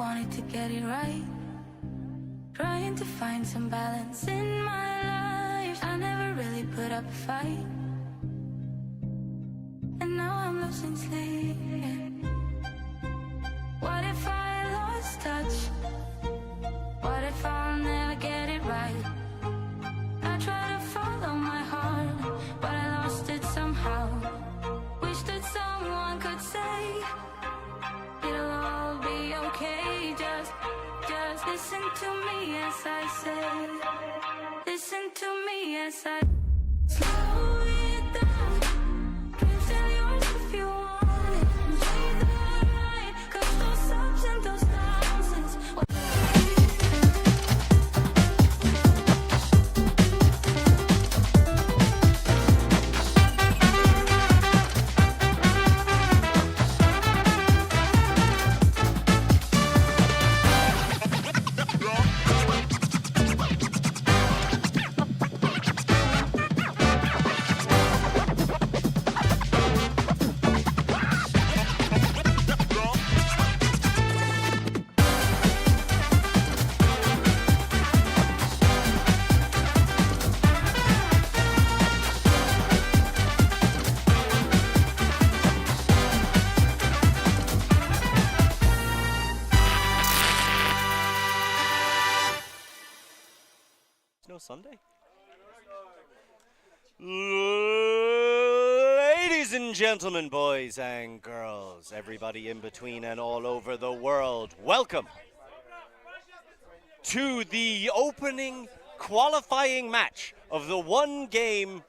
wanted to get it right. Trying to find some balance in my life. I never really put up a fight. And now I'm losing sleep. What if I lost touch? What if I'll never get it right? I try to follow my heart, but I lost it somehow. Wish that someone could say it'll all be okay. Just listen to me as I say. Listen to me as I slow it down. Dreams are yours if you want it. Breathe the right, 'cause those ups and those downs is what Sunday. Ladies and gentlemen, boys and girls, everybody in between and all over the world, welcome to the opening qualifying match of the one-game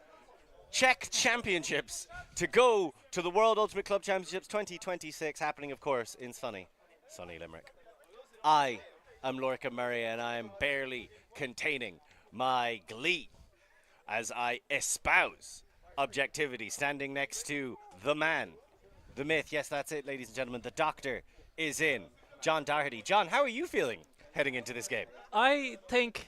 Czech Championships to go to the World Ultimate Club Championships 2026, happening, of course, in sunny Limerick. I am Lorca Murray, and I am barely containing my glee as I espouse objectivity, standing next to the man, the myth. Yes, that's it, ladies and gentlemen. The doctor is in. John Doherty. John, how are you feeling heading into this game? I think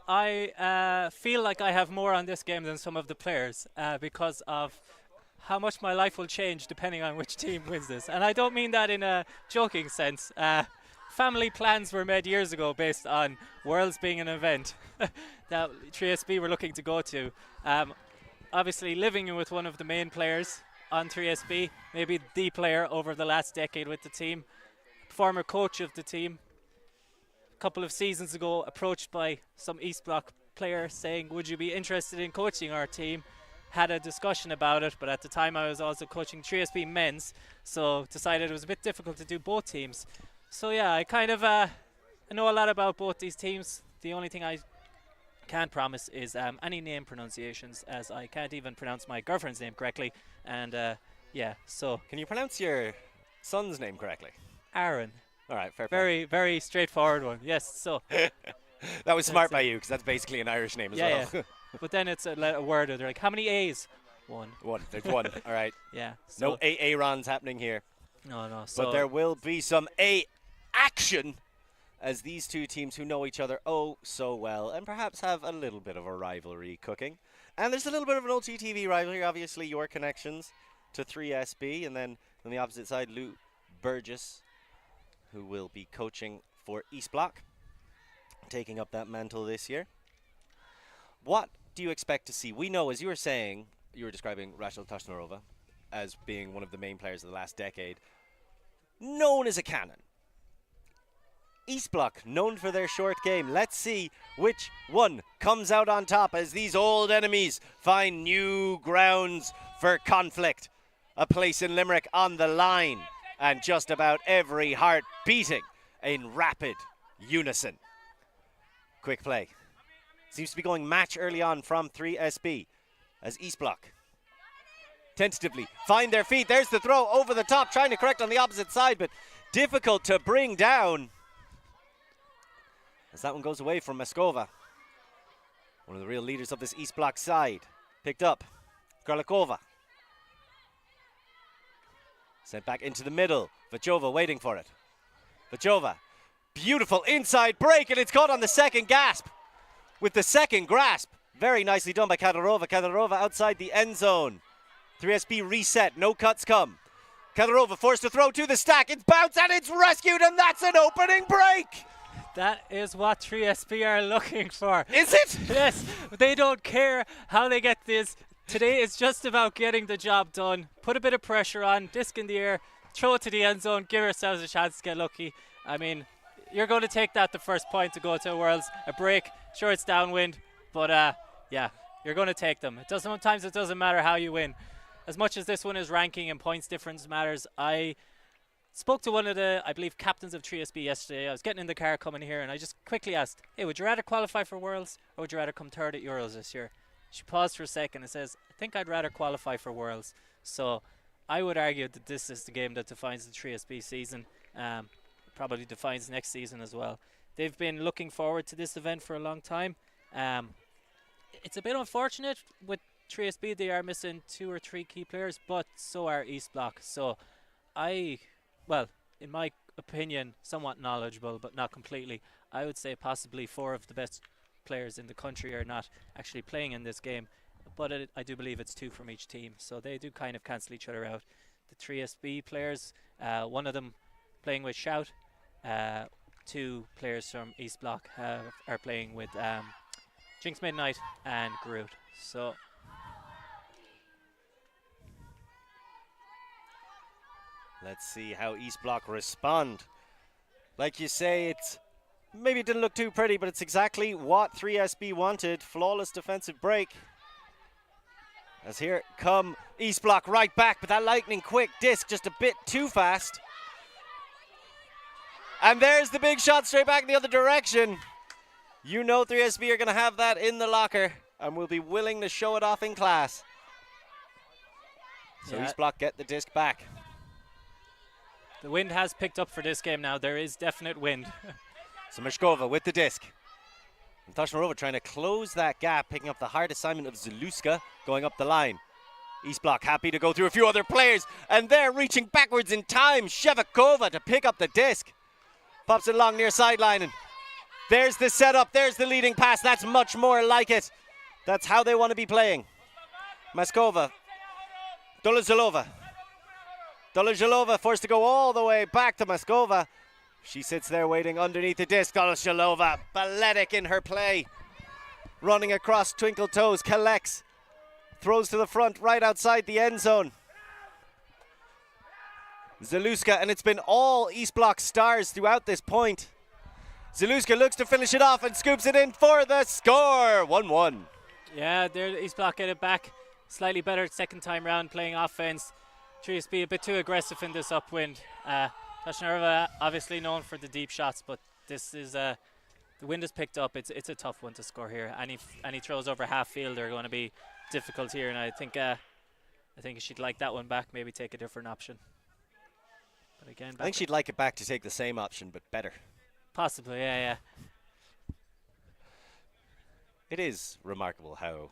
I feel like I have more on this game than some of the players because of how much my life will change depending on which team wins this. And I don't mean that in a joking sense. Family plans were made years ago based on Worlds being an event that 3SB were looking to go to. Obviously, living with one of the main players on 3SB, maybe the player over the last decade with the team, former coach of the team, a couple of seasons ago approached by some East Block player saying, would you be interested in coaching our team? Had a discussion about it, but at the time I was also coaching 3SB men's, so decided it was a bit difficult to do both teams. So yeah, I kind of I know a lot about both these teams. The only thing I can't promise is any name pronunciations, as I can't even pronounce my girlfriend's name correctly. And yeah, so. Can you pronounce your son's name correctly? Aaron. All right, fair play. Very, very straightforward one. Yes, so. That was smart by you, because that's basically an Irish name as well. Yeah. But then it's a word. They're like, how many A's? One. There's one. All right. Yeah. So no Aarons happening here. No. So but there will be some action as these two teams who know each other oh so well and perhaps have a little bit of a rivalry cooking. And there's a little bit of an ULTI.TV rivalry, obviously your connections to 3SB, and then on the opposite side, Lou Burgess, who will be coaching for East Block, taking up that mantle this year. What do you expect to see? We know, as you were saying, you were describing Rachel Toshnarova as being one of the main players of the last decade, known as a cannon. East Block, known for their short game. Let's see which one comes out on top as these old enemies find new grounds for conflict. A place in Limerick on the line, and just about every heart beating in rapid unison. Quick play. Seems to be going match early on from 3SB as East Block tentatively find their feet. There's the throw over the top, trying to correct on the opposite side, but difficult to bring down. As that one goes away from Meskova, one of the real leaders of this East Block side. Picked up, Karlikova. Sent back into the middle, Vachova waiting for it. Vachova, beautiful inside break, and it's caught on the second gasp. With the second grasp, very nicely done by Kadyrova. Kadyrova outside the end zone. 3SB reset, no cuts come. Kadyrova forced to throw to the stack. It's bounced and it's rescued, and that's an opening break. That is what 3SB are looking for. Is it? Yes, they don't care how they get this. Today it's just about getting the job done. Put a bit of pressure on, disc in the air, throw it to the end zone, give ourselves a chance to get lucky. I mean, you're going to take that the first point to go to Worlds. A break, sure it's downwind, but yeah, you're going to take them. Sometimes it doesn't matter how you win. As much as this one is ranking and points difference matters, I spoke to one of the, I believe, captains of 3SB yesterday. I was getting in the car coming here and I just quickly asked, hey, would you rather qualify for Worlds or would you rather come third at Euros this year? She paused for a second and says, I think I'd rather qualify for Worlds. So I would argue that this is the game that defines the 3SB season. Probably defines next season as well. They've been looking forward to this event for a long time. It's a bit unfortunate with 3SB. They are missing 2 or 3 key players, but so are East Block. So well, in my opinion, somewhat knowledgeable, but not completely, I would say possibly 4 of the best players in the country are not actually playing in this game, but I do believe it's 2 from each team, so they do kind of cancel each other out. The 3SB players, one of them playing with Shout, 2 players from East Block are playing with Jinx Midnight and Groot. So let's see how East Block respond. Like you say, it's maybe it didn't look too pretty, but it's exactly what 3SB wanted. Flawless defensive break. As here come East Block right back, but that lightning quick disc just a bit too fast. And there's the big shot straight back in the other direction. You know 3SB are going to have that in the locker and will be willing to show it off in class. So East Block get the disc back. The wind has picked up for this game now. There is definite wind. So Meshkova with the disc. And Toshnarova trying to close that gap, picking up the hard assignment of Zaluska going up the line. East Block happy to go through a few other players, and they're reaching backwards in time. Shevakova to pick up the disc. Pops it along near sideline, and there's the setup, there's the leading pass. That's much more like it. That's how they want to be playing. Maskova. Dolozhalova. Dolozhalova forced to go all the way back to Maskova. She sits there waiting underneath the disc. Dolozhalova, balletic in her play. Running across twinkle toes, collects. Throws to the front, right outside the end zone. Zaluska, and it's been all East Block stars throughout this point. Zaluska looks to finish it off and scoops it in for the score. 1-1. Yeah, there East Block get it back. Slightly better second time round playing offense. 3SB a bit too aggressive in this upwind. Toshnarova obviously known for the deep shots, but this is the wind has picked up. It's a tough one to score here. Any throws over half field are going to be difficult here, and I think she'd like that one back. Maybe take a different option. But again, I think she'd like it back to take the same option, but better. Possibly, yeah. It is remarkable how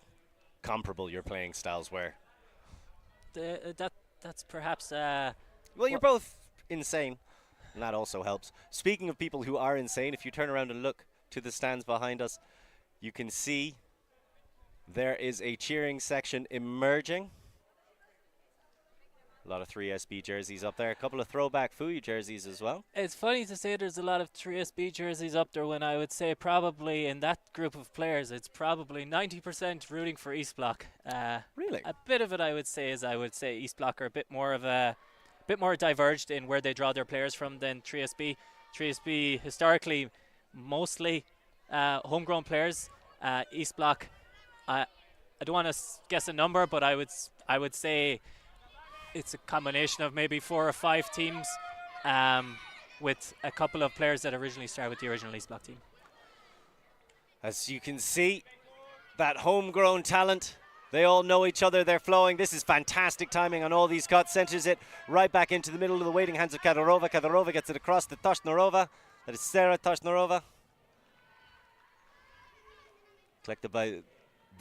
comparable your playing styles were. That's perhaps. Well, you're both insane, and that also helps. Speaking of people who are insane, if you turn around and look to the stands behind us, you can see there is a cheering section emerging. A lot of 3SB jerseys up there. A couple of throwback FUU jerseys as well. It's funny to say there's a lot of 3SB jerseys up there when I would say probably in that group of players it's probably 90% rooting for East Block. Really? A bit of it I would say East Block are a bit more diverged in where they draw their players from than 3SB. 3SB historically mostly homegrown players. East Block, I don't want to guess a number, but I would say it's a combination of maybe 4 or 5 teams with a couple of players that originally started with the original East Block team. As you can see, that homegrown talent, they all know each other, they're flowing. This is fantastic timing on all these cuts. Centers it right back into the middle of the waiting hands of Kadyrova. Kadyrova gets it across to Toshnarova. That is Sarah Toshnarova. Collected by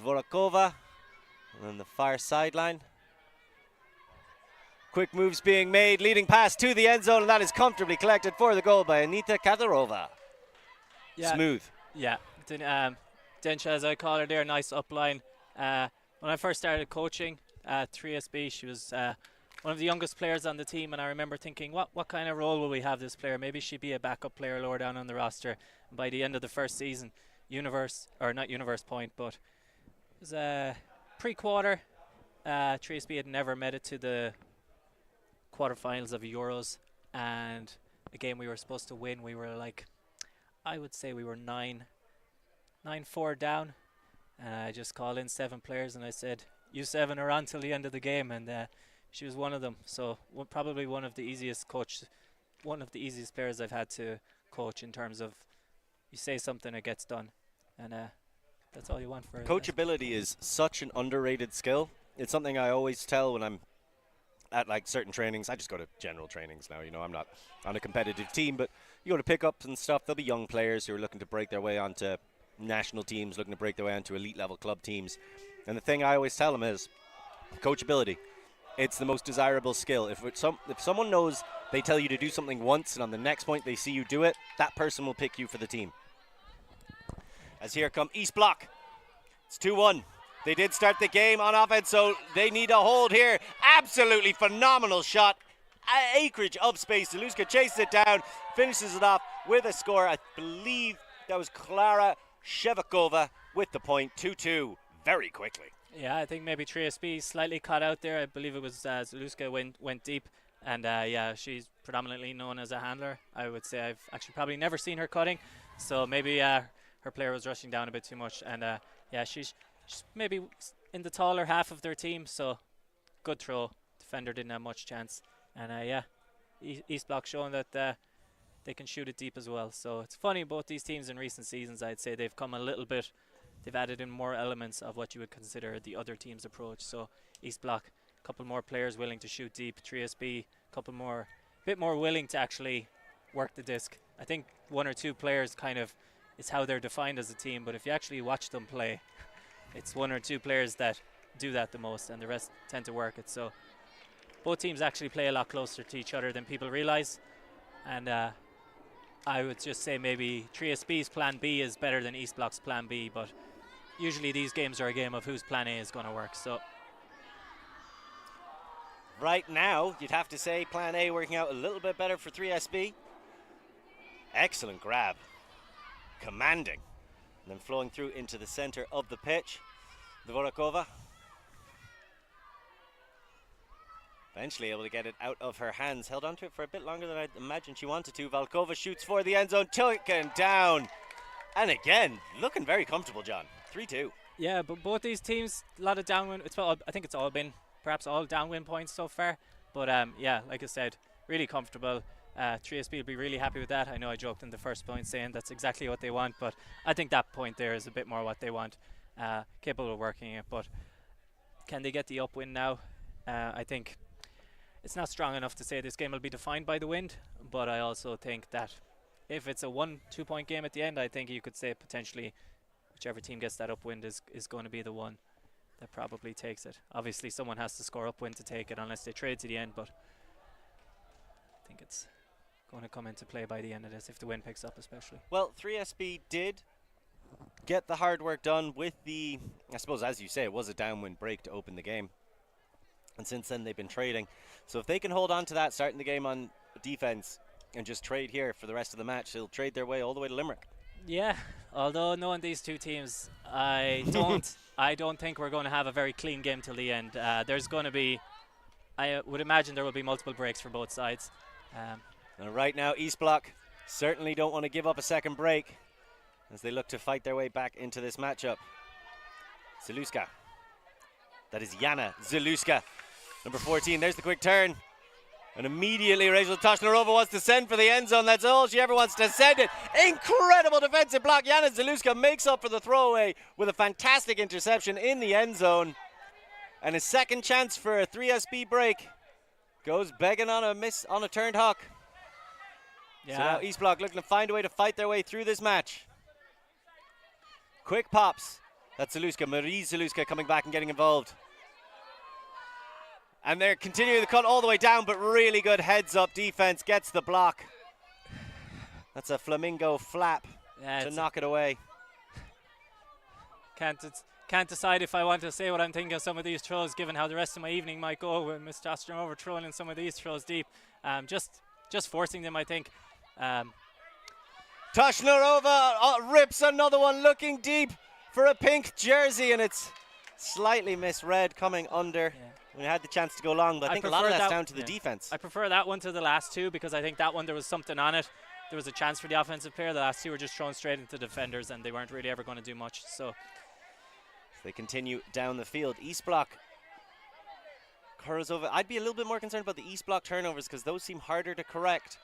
Dvorakova. And then the far sideline. Quick moves being made, leading pass to the end zone, and that is comfortably collected for the goal by Anita Kadyrova. Yeah. Smooth. Yeah. Densha, as I call her there, nice upline. When I first started coaching at 3SB, she was one of the youngest players on the team, and I remember thinking, what kind of role will we have this player? Maybe she'd be a backup player lower down on the roster. And by the end of the first season, not Universe Point, but it was a pre-quarter. Frisbee had never made it to the quarterfinals of Euros, and a game we were supposed to win. We were like, I would say we were 9-4 down. I just called in 7 players and I said, you 7 are on till the end of the game, and she was one of them. So probably one of the easiest players I've had to coach in terms of you say something, it gets done, and that's all you want for it. Coachability is such an underrated skill. It's something I always tell when I'm at like certain trainings. I just go to general trainings now. You know, I'm not on a competitive team, but you go to pickups and stuff. There'll be young players who are looking to break their way onto national teams, looking to break their way onto elite level club teams. And the thing I always tell them is coachability. It's the most desirable skill. If someone knows they tell you to do something once and on the next point they see you do it, that person will pick you for the team. As here come East Block. It's 2-1. They did start the game on offense, so they need a hold here. Absolutely phenomenal shot. Acreage of space. Zaluska chases it down, finishes it off with a score. I believe that was Klara Shevakova with the point. 2-2 very quickly. Yeah, I think maybe Frisbee slightly caught out there. I believe it was Zaluska went deep, and yeah, she's predominantly known as a handler. I would say I've actually probably never seen her cutting, so maybe her player was rushing down a bit too much, and yeah, she's maybe in the taller half of their team, so good throw. Defender didn't have much chance, and yeah, East Block showing that they can shoot it deep as well. So it's funny, both these teams in recent seasons, I'd say they've come a little bit, they've added in more elements of what you would consider the other team's approach. So East Block, a couple more players willing to shoot deep. 3SB, a bit more willing to actually work the disc. I think 1 or 2 players kind of is how they're defined as a team, but if you actually watch them play, it's 1 or 2 players that do that the most, and the rest tend to work it. So both teams actually play a lot closer to each other than people realize, and I would just say maybe 3SB's plan B is better than East Block's plan B, but usually these games are a game of whose plan A is going to work. So right now, you'd have to say plan A working out a little bit better for 3SB. Excellent grab. Commanding. And then flowing through into the center of the pitch. Dvorakova. Eventually able to get it out of her hands. Held onto it for a bit longer than I'd imagined she wanted to. Valkova shoots for the end zone. Taken down. And again, looking very comfortable, John. 3-2. Yeah, but both these teams, a lot of downwind. I think it's all been perhaps all downwind points so far. But yeah, like I said, really comfortable. 3SB will be really happy with that. I know I joked in the first point saying that's exactly what they want, but I think that point there is a bit more what they want. Capable of working it, but can they get the upwind now? I think it's not strong enough to say this game will be defined by the wind, but I also think that if it's a 1-2 point game at the end, I think you could say potentially whichever team gets that upwind is going to be the one that probably takes it. Obviously someone has to score upwind to take it unless they trade to the end, but I think it's going to come into play by the end of this if the wind picks up especially. Well, 3SB did get the hard work done with the, I suppose as you say, it was a downwind break to open the game. And since then they've been trading. So if they can hold on to that, starting the game on defense and just trade here for the rest of the match, they'll trade their way all the way to Limerick. Yeah, although knowing these two teams, I don't think we're going to have a very clean game till the end. There's going to be, I would imagine there will be multiple breaks for both sides. And right now East Block certainly don't want to give up a second break as they look to fight their way back into this matchup. Zaluska. That is Jana Zaluska, number 14. There's the quick turn. And immediately Rachel Toshnarova wants to send for the end zone. That's all she ever wants to send it. Incredible defensive block. Jana Zaluska makes up for the throwaway with a fantastic interception in the end zone. And a second chance for a 3SB break. Goes begging on a miss on a turned hawk. Yeah. So now East Block looking to find a way to fight their way through this match. Quick pops. That's Zaluska. Marie Zaluska coming back and getting involved. And they're continuing the cut all the way down, but really good heads-up defense. Gets the block. That's a flamingo flap to knock it away. Can't can't decide if I want to say what I'm thinking of some of these throws, given how the rest of my evening might go with Mr. Ostromova throwing in some of these throws deep. Just forcing them, I think. Toshnarova rips another one, looking deep for a pink jersey, and it's slightly misread coming under. Yeah. We had the chance to go long, but I think a lot of that's down to the defense. I prefer that one to the last two, because I think that one there was something on it. There was a chance for the offensive player. The last two were just thrown straight into defenders, and they weren't really ever going to do much. So they continue down the field. East block curls over. I'd be a little bit more concerned about the East block turnovers, because those seem harder to correct.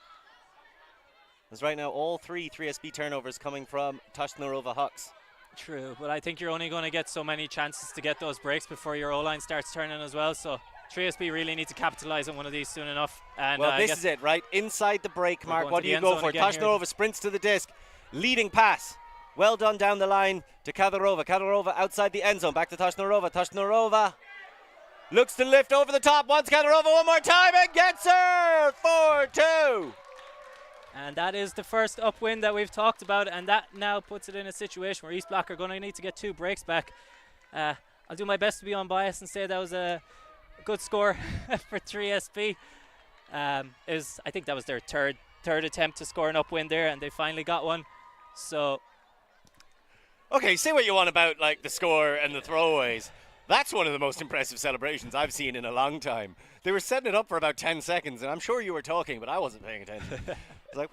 As right now, all 3SB turnovers coming from Toshnarova Hucks. True, but I think you're only going to get so many chances to get those breaks before your O-line starts turning as well. So 3SB really need to capitalize on one of these soon enough. And well, this is it, right? Inside the break mark, what do you go for? Toshnarova sprints to the disc. Leading pass. Well done down the line to Kadyrova. Kadyrova outside the end zone. Back to Toshnarova. Toshnarova looks to lift over the top. Wants Kadyrova one more time and gets her 4-2. And that is the first upwind that we've talked about, and that now puts it in a situation where East Block are going to need to get 2 breaks back. I'll do my best to be unbiased and say that was a good score for 3SB. I think that was their third attempt to score an upwind there, and they finally got one. So, okay, say what you want about like the score and the throwaways. That's one of the most impressive celebrations I've seen in a long time. They were setting it up for about 10 seconds, and I'm sure you were talking, but I wasn't paying attention. I was like,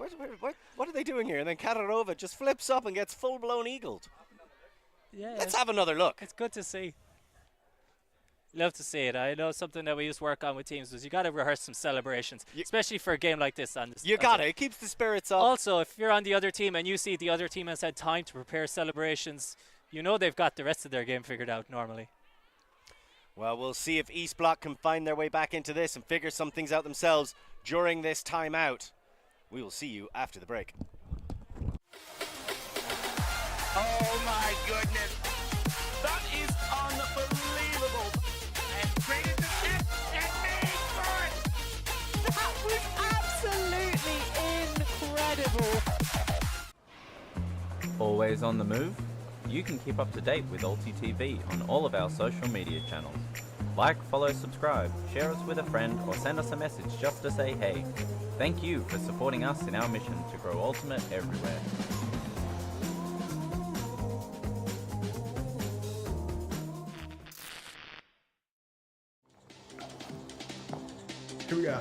what are they doing here? And then Kadyrova just flips up and gets full-blown eagled. Yeah, let's have another look. It's good to see. Love to see it. I know something that we used to work on with teams was you got to rehearse some celebrations, especially for a game like this. You got it. It keeps the spirits up. Also, if you're on the other team and you see the other team has had time to prepare celebrations, you know they've got the rest of their game figured out normally. Well, we'll see if East Block can find their way back into this and figure some things out themselves during this timeout. We will see you after the break. Oh my goodness. That is unbelievable. And created the shift and made for it. That was absolutely incredible. Always on the move? You can keep up to date with ULTI.TV on all of our social media channels. Like, follow, subscribe, share us with a friend, or send us a message just to say hey. Thank you for supporting us in our mission to grow Ultimate everywhere. Here we go.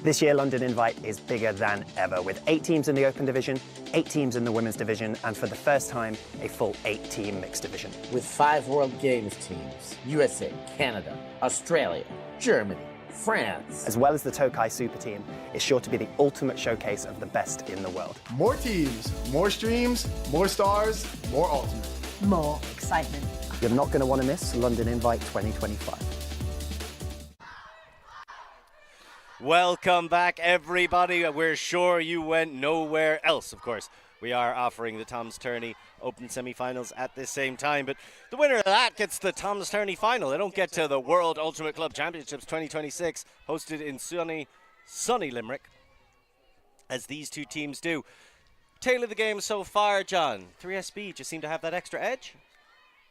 This year, London Invite is bigger than ever, with 8 teams in the Open Division, 8 teams in the Women's Division, and for the first time, a full 8-team Mixed Division. With 5 World Games teams, USA, Canada, Australia, Germany, France. As well as the Tokai Super Team, is sure to be the ultimate showcase of the best in the world. More teams, more streams, more stars, more Ultimate. More excitement. You're not going to want to miss London Invite 2025. Welcome back, everybody. We're sure you went nowhere else, of course. We are offering the Tom's Tourney Open semi-finals at the same time, but the winner of that gets the Tom's Tourney final. They don't get to the World Ultimate Club Championships 2026, hosted in sunny Limerick, as these two teams do. Tale of the game so far, John. 3SB just seem to have that extra edge.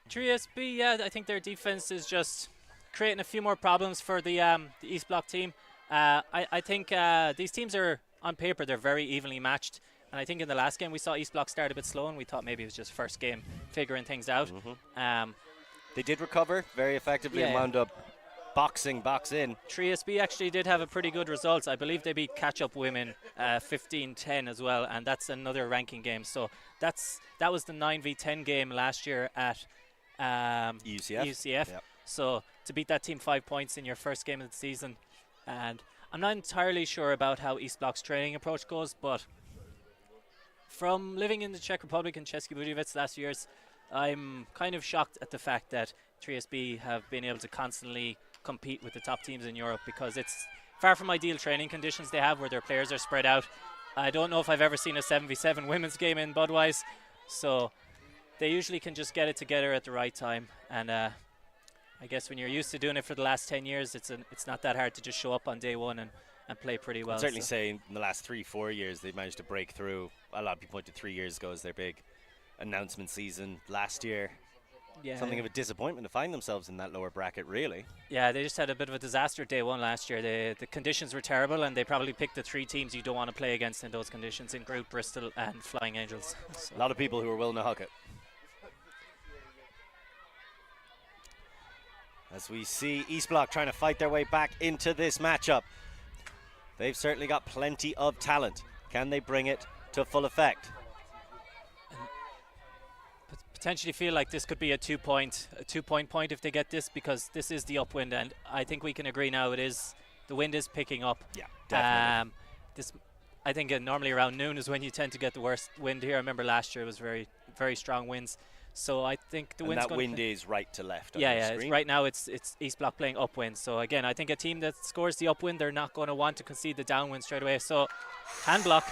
3SB, yeah, I think their defense is just creating a few more problems for the East Block team. I think these teams are, on paper, they're very evenly matched. And I think in the last game we saw East Block start a bit slow, and we thought maybe it was just first game figuring things out. They did recover very effectively and wound up box in. 3SB actually did have a pretty good result. I believe they beat Catch Up Women 15-10 as well, and that's another ranking game. So that was the 9v10 game last year at UCF. Yep. So to beat that team 5 points in your first game of the season, and I'm not entirely sure about how East Block's training approach goes, but from living in the Czech Republic and Český Budějovice last years, I'm kind of shocked at the fact that 3SB have been able to constantly compete with the top teams in Europe, because it's far from ideal training conditions they have where their players are spread out. I don't know if I've ever seen a 7v7 women's game in Budweiser, so they usually can just get it together at the right time. And I guess when you're used to doing it for the last 10 years, it's not that hard to just show up on day one and play pretty well. I'd certainly say in the last 3-4 years they've managed to break through. A lot of people pointed 3 years ago as their big announcement season last year. Yeah. Something of a disappointment to find themselves in that lower bracket, really. Yeah, they just had a bit of a disaster day one last year. The conditions were terrible, and they probably picked the 3 teams you don't want to play against in those conditions in Group, Bristol and Flying Angels. So. A lot of people who are willing to huck it. As we see East Block trying to fight their way back into this matchup. They've certainly got plenty of talent. Can they bring it to full effect? Potentially feel like this could be a 2-point point if they get this, because this is the upwind, and I think we can agree now the wind is picking up. Yeah, definitely. I think normally around noon is when you tend to get the worst wind here. I remember last year it was very, very strong winds. So I think the wind's that wind is right to left. Yeah, yeah. Right now it's East Block playing upwind. So again, I think a team that scores the upwind, they're not going to want to concede the downwind straight away. So hand block.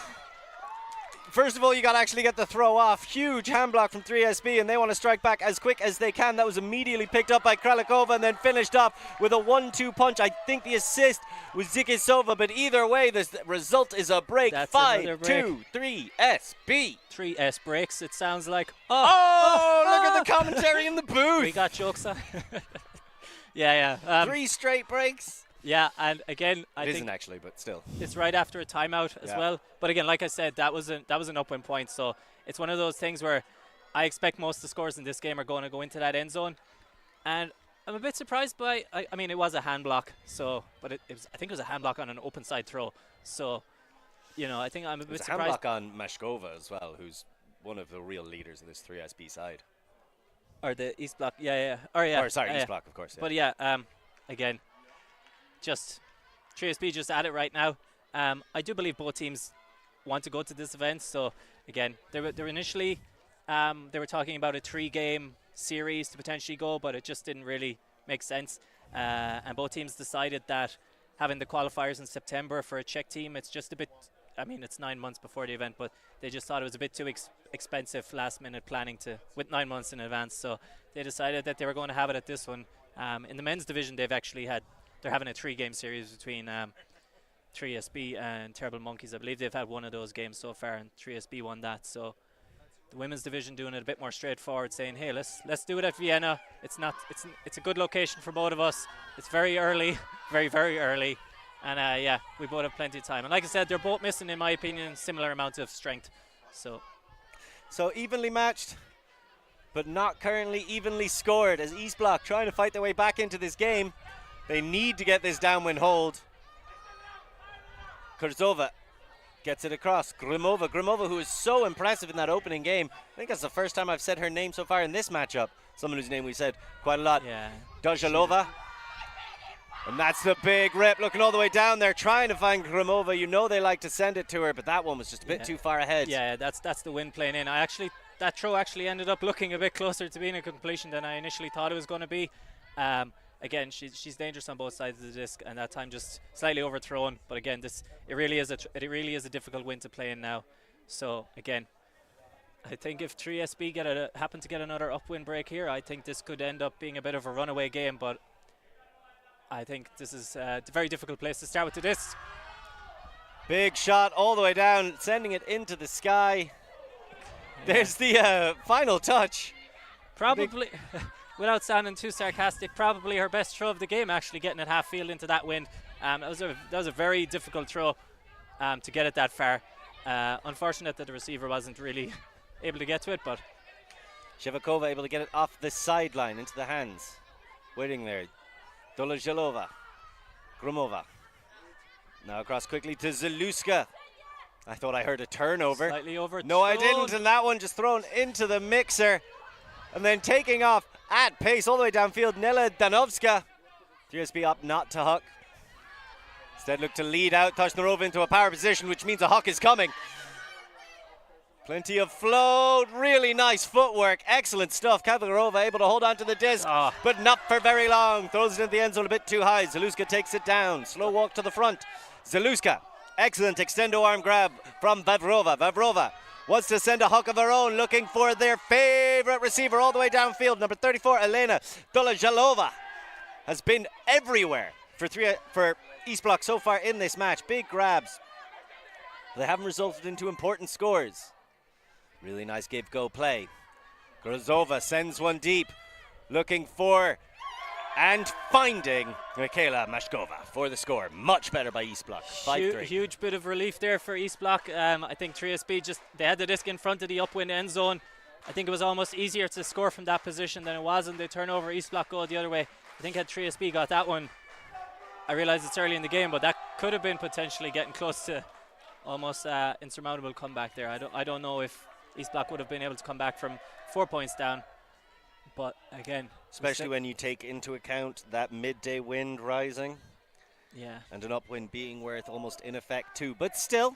First of all, you got to actually get the throw off. Huge hand block from 3SB, and they want to strike back as quick as they can. That was immediately picked up by Kralikova and then finished off with a 1-2 punch. I think the assist was Zikisova, but either way, the result is a break. 5-2, 3SB. 3S breaks, it sounds like. Oh, look at the commentary in the booth. We got jokes on. Yeah. 3 straight breaks. Yeah, and again, I think isn't actually, but still. It's right after a timeout as well. But again, like I said, that was an upwind point. So it's one of those things where I expect most of the scores in this game are going to go into that end zone. And I'm a bit surprised by, I mean, it was a hand block. So, but I think it was a hand block on an open side throw. So, you know, I think I'm a bit surprised. Hand block on Mashkova as well, who's one of the real leaders of this 3SB side. Or the East Block, yeah. East Block, of course. Yeah. But yeah, again, just 3SB just at it right now. I do believe both teams want to go to this event. So again, they were initially they were talking about a 3-game series to potentially go, but it just didn't really make sense. And both teams decided that having the qualifiers in September for a Czech team, it's just a bit. I mean, it's 9 months before the event, but they just thought it was a bit too expensive last-minute planning with 9 months in advance. So they decided that they were going to have it at this one. In the men's division, they're having a 3-game series between 3SB and Terrible Monkeys. I believe they've had one of those games so far, and 3SB won that. So the women's division doing it a bit more straightforward, saying, "Hey, let's do it at Vienna. It's a good location for both of us. It's very early, very very early, and yeah, we both have plenty of time." And like I said, they're both missing, in my opinion, similar amounts of strength. So evenly matched, but not currently evenly scored, as East Block trying to fight their way back into this game. They need to get this downwind hold. Kurzova gets it across. Grimova, who is so impressive in that opening game. I think that's the first time I've said her name so far in this matchup. Someone whose name we said quite a lot. Yeah. Dojalova. And that's the big rip, looking all the way down there, trying to find Grimova. You know they like to send it to her, but that one was just a bit too far ahead. Yeah, that's the wind playing in. That throw actually ended up looking a bit closer to being a completion than I initially thought it was going to be. Again, she's dangerous on both sides of the disc, and that time just slightly overthrown. But again, it really is a difficult win to play in now. So again, I think if 3SB happen to get another upwind break here, I think this could end up being a bit of a runaway game. But I think this is a very difficult place to start with the disc. Big shot all the way down, sending it into the sky. Yeah. There's the final touch. Probably. Without sounding too sarcastic, probably her best throw of the game, actually getting it half field into that wind. That was a very difficult throw to get it that far. Unfortunate that the receiver wasn't really able to get to it, but Shevakova able to get it off the sideline into the hands. Waiting there. Dolozhalova. Gromova. Now across quickly to Zaluska. I thought I heard a turnover. Slightly overthrown. No, I didn't, and that one just thrown into the mixer. And then taking off at pace all the way downfield, Nela Danovska. 3SB up not to huck. Instead look to lead out Toshnarova into a power position, which means a huck is coming. Plenty of float, really nice footwork, excellent stuff. Kavarova able to hold on to the disc, but not for very long. Throws it into the end zone a bit too high. Zaluska takes it down, slow walk to the front. Zaluska, excellent extendo arm grab from Vavrova. Vavrova wants to send a huck of her own, looking for their favorite receiver all the way downfield. Number 34, Elena Dolozhalova, has been everywhere for East Block so far in this match. Big grabs. They haven't resulted into important scores. Really nice give-go play. Grozova sends one deep. looking for and finding Michaela Mashkova for the score. Much better by East Block, 5-3. Huge bit of relief there for East Block. I think 3SB they had the disc in front of the upwind end zone. I think it was almost easier to score from that position than it was, and they turn over. East Block go the other way. I think had 3SB got that one, I realize it's early in the game, but that could have been potentially getting close to almost insurmountable comeback there. I don't know if East Block would have been able to come back from 4 points down. But again, especially when you take into account that midday wind rising, yeah, and an upwind being worth almost in effect too. But still,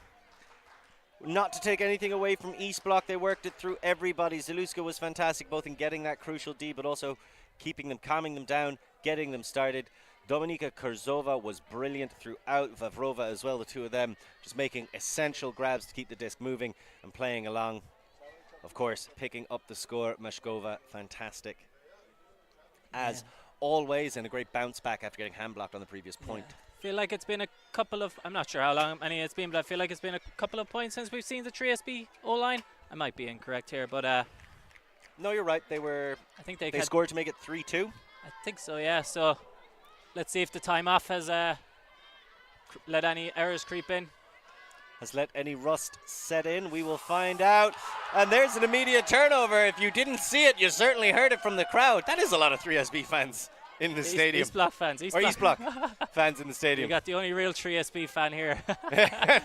not to take anything away from East Block, they worked it through everybody. Zaluska was fantastic both in getting that crucial D, but also keeping them, calming them down, getting them started. Dominika Kurzova was brilliant throughout, Vavrova as well, the two of them just making essential grabs to keep the disc moving and playing along. Of course, picking up the score, Mashkova, fantastic. As always, and a great bounce back after getting hand blocked on the previous point. I feel like it's been a couple of, I'm not sure how long many it's been, but I feel like it's been a couple of points since we've seen the 3SB O-line. I might be incorrect here, but no, you're right. I think they scored to make it 3-2. I think so, yeah. So let's see if the time off has let any errors creep in. Has let any rust set in. We will find out. And there's an immediate turnover. If you didn't see it, you certainly heard it from the crowd. That is a lot of 3SB fans in the stadium. East Block fans. East Block fans in the stadium. We got the only real 3SB fan here.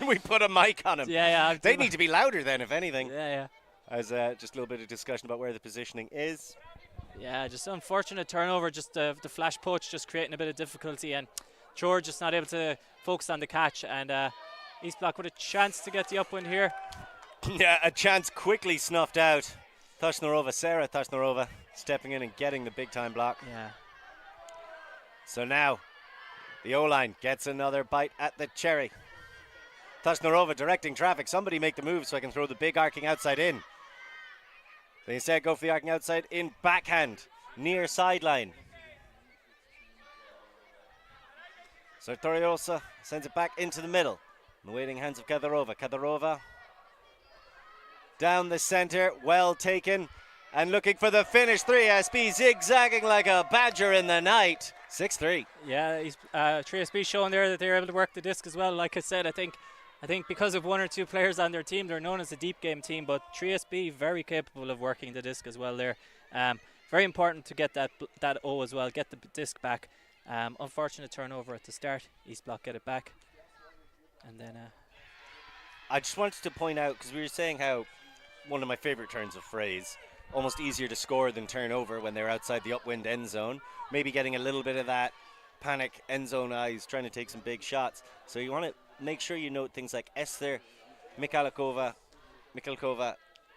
We put a mic on him. Yeah. They need to be louder then, if anything. Yeah. As just a little bit of discussion about where the positioning is. Yeah, just unfortunate turnover. Just the flash poach just creating a bit of difficulty. And George just not able to focus on the catch. And East Block with a chance to get the upwind here. Yeah, a chance quickly snuffed out. Sarah Toshnarova stepping in and getting the big time block. Yeah. So now the O-line gets another bite at the cherry. Toshnarova directing traffic. Somebody make the move so I can throw the big arcing outside in. They instead go for the arcing outside in backhand near sideline. So Toriosa sends it back into the middle. In the waiting hands of Kadyrova. Kadyrova down the center, well taken, and looking for the finish. 3SB zigzagging like a badger in the night. 6-3. Yeah, 3SB showing there that they're able to work the disc as well. Like I said, I think because of one or two players on their team, they're known as a deep game team, but 3SB very capable of working the disc as well there. Very important to get that O as well, get the disc back. Unfortunate turnover at the start. East Block get it back. And then I just wanted to point out, because we were saying how one of my favorite turns of phrase, almost easier to score than turn over when they're outside the upwind end zone. Maybe getting a little bit of that panic end zone eyes, trying to take some big shots. So you want to make sure you note things like Esther Mikhalkova,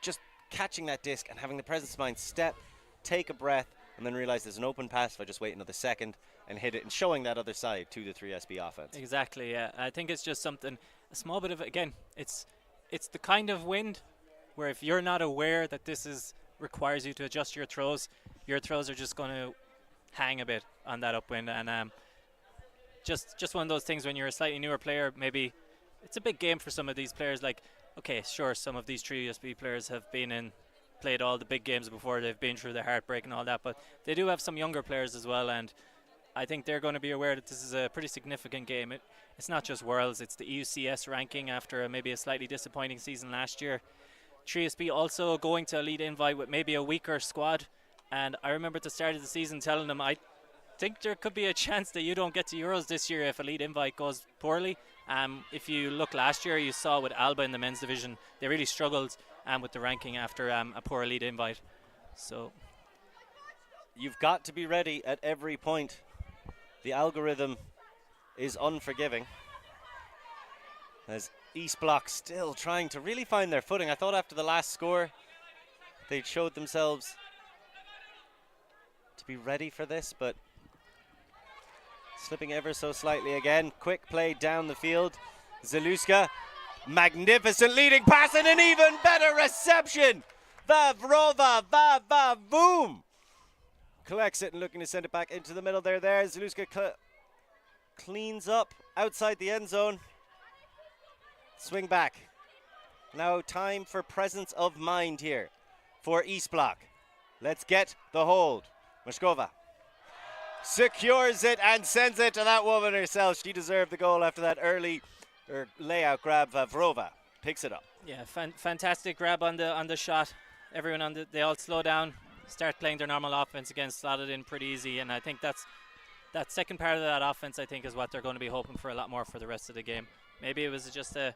just catching that disc and having the presence of mind, step, take a breath, and then realize there's an open pass if I just wait another second and hit it, and showing that other side to the 3SB offense. Exactly, yeah. I think it's just something, a small bit of, again, it's the kind of wind where if you're not aware that this requires you to adjust your throws are just going to hang a bit on that upwind. And just one of those things when you're a slightly newer player, maybe it's a big game for some of these players. Like, okay, sure, some of these 3SB players have played all the big games before, they've been through the heartbreak and all that, but they do have some younger players as well, and I think they're going to be aware that this is a pretty significant game. It's not just Worlds, it's the EUCS ranking after maybe a slightly disappointing season last year. 3SB also going to Elite Invite with maybe a weaker squad, and I remember at the start of the season telling them I think there could be a chance that you don't get to Euros this year if Elite Invite goes poorly. If you look last year, you saw with Alba in the men's division, they really struggled with the ranking after a poor Elite Invite. So you've got to be ready at every point. The algorithm is unforgiving, as East Block still trying to really find their footing. I thought after the last score they showed themselves to be ready for this, but slipping ever so slightly again. Quick play down the field. Zaluska, magnificent leading pass and an even better reception. Vavrova, boom. Collects it and looking to send it back into the middle there. Zaluska cleans up outside the end zone. Swing back. Now time for presence of mind here for East Block. Let's get the hold. Moskova secures it and sends it to that woman herself. She deserved the goal after that early layout grab. Vavrova picks it up. Yeah, fantastic grab on the shot. Everyone they all slow down, start playing their normal offense again, slotted in pretty easy, and I think that second part of that offense, I think, is what they're going to be hoping for a lot more for the rest of the game. Maybe it was just an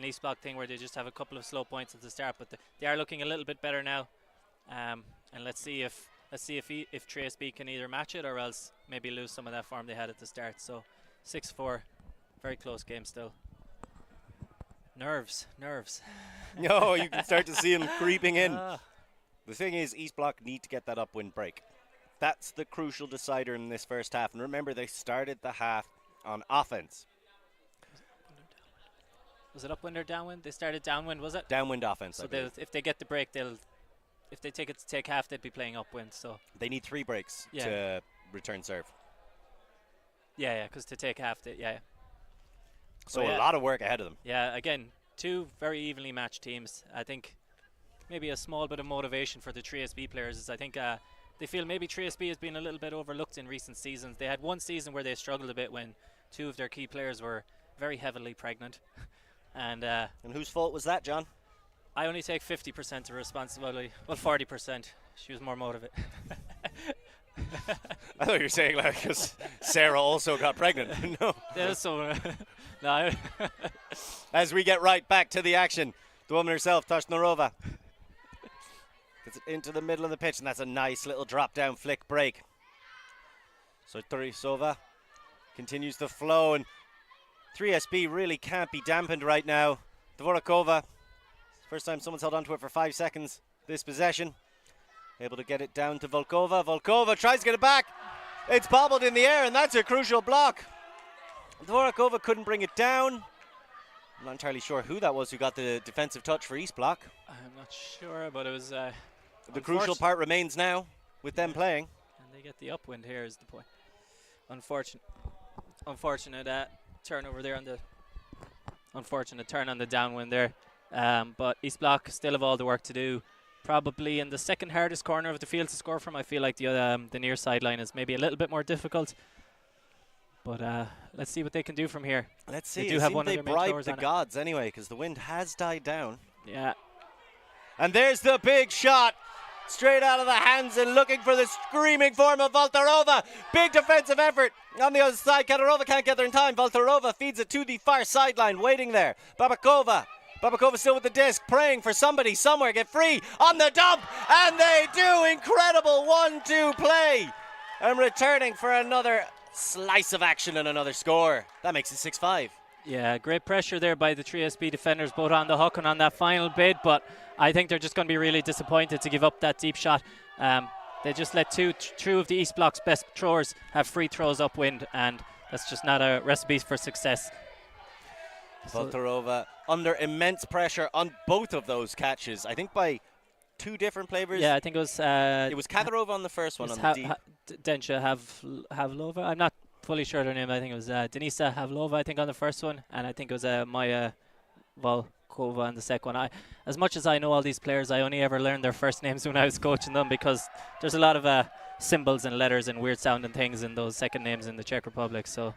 East Block thing where they just have a couple of slow points at the start, but they are looking a little bit better now. And let's see if Frisbee can either match it or else maybe lose some of that form they had at the start. So 6-4, very close game still. Nerves. No, you can start to see him creeping in. The thing is, East Block need to get that upwind break. That's the crucial decider in this first half. And remember, they started the half on offense. Was it upwind or downwind? They started downwind, was it? Downwind offense. So if they get the break, if they take it to take half, they'd be playing upwind. So they need 3 breaks to return serve. Yeah, because to take half, So a lot of work ahead of them. Yeah, again, 2 very evenly matched teams. I think maybe a small bit of motivation for the Frisbee players is I think they feel maybe Frisbee has been a little bit overlooked in recent seasons. They had one season where they struggled a bit when 2 of their key players were very heavily pregnant. And whose fault was that, John? I only take 50% of responsibility. Well, 40%. She was more motivated. I thought you were saying like because Sarah also got pregnant. No. Yeah, so no. As we get right back to the action, the woman herself, Toshnarova, gets it into the middle of the pitch, and that's a nice little drop-down flick break. So Turisova continues the flow, and 3SB really can't be dampened right now. Dvorakova, first time someone's held onto it for 5 seconds this possession. Able to get it down to Volkova. Volkova tries to get it back. It's bobbled in the air, and that's a crucial block. Dvorakova couldn't bring it down. I'm not entirely sure who that was who got the defensive touch for East Block. I'm not sure, but it was the crucial part remains now with them playing. And they get the upwind here is the point. Unfortunate turnover there on the unfortunate turn on the downwind there. But East Block still have all the work to do. Probably in the second hardest corner of the field to score from. I feel like the near sideline is maybe a little bit more difficult. But let's see what they can do from here. Let's see. They do have one of they their main bribed throwers the on it. gods anyway, because the wind has died down. Yeah. And there's the big shot. Straight out of the hands and looking for the screaming form of Voltarova. Big defensive effort on the other side. Kadyrova can't get there in time. Voltarova feeds it to the far sideline, waiting there. Babakova still with the disc, praying for somebody somewhere get free on the dump, and they do. Incredible 1-2 play, and returning for another slice of action and another score. That makes it 6-5. Yeah, great pressure there by the 3SB defenders, both on the hook and on that final bid, but I think they're just going to be really disappointed to give up that deep shot. They just let two of the East Block's best throwers have free throws upwind, and that's just not a recipe for success. Voltarova under immense pressure on both of those catches. I think by 2 different players. Yeah, I think it was Kadyrova on the first one on the deep. Densha Havlova. I'm not fully sure her name. I think it was Denisa Havlova, I think, on the first one, and I think it was Maya Volkova on the second one. As much as I know all these players, I only ever learned their first names when I was coaching them, because there's a lot of symbols and letters and weird sounding things in those second names in the Czech Republic. So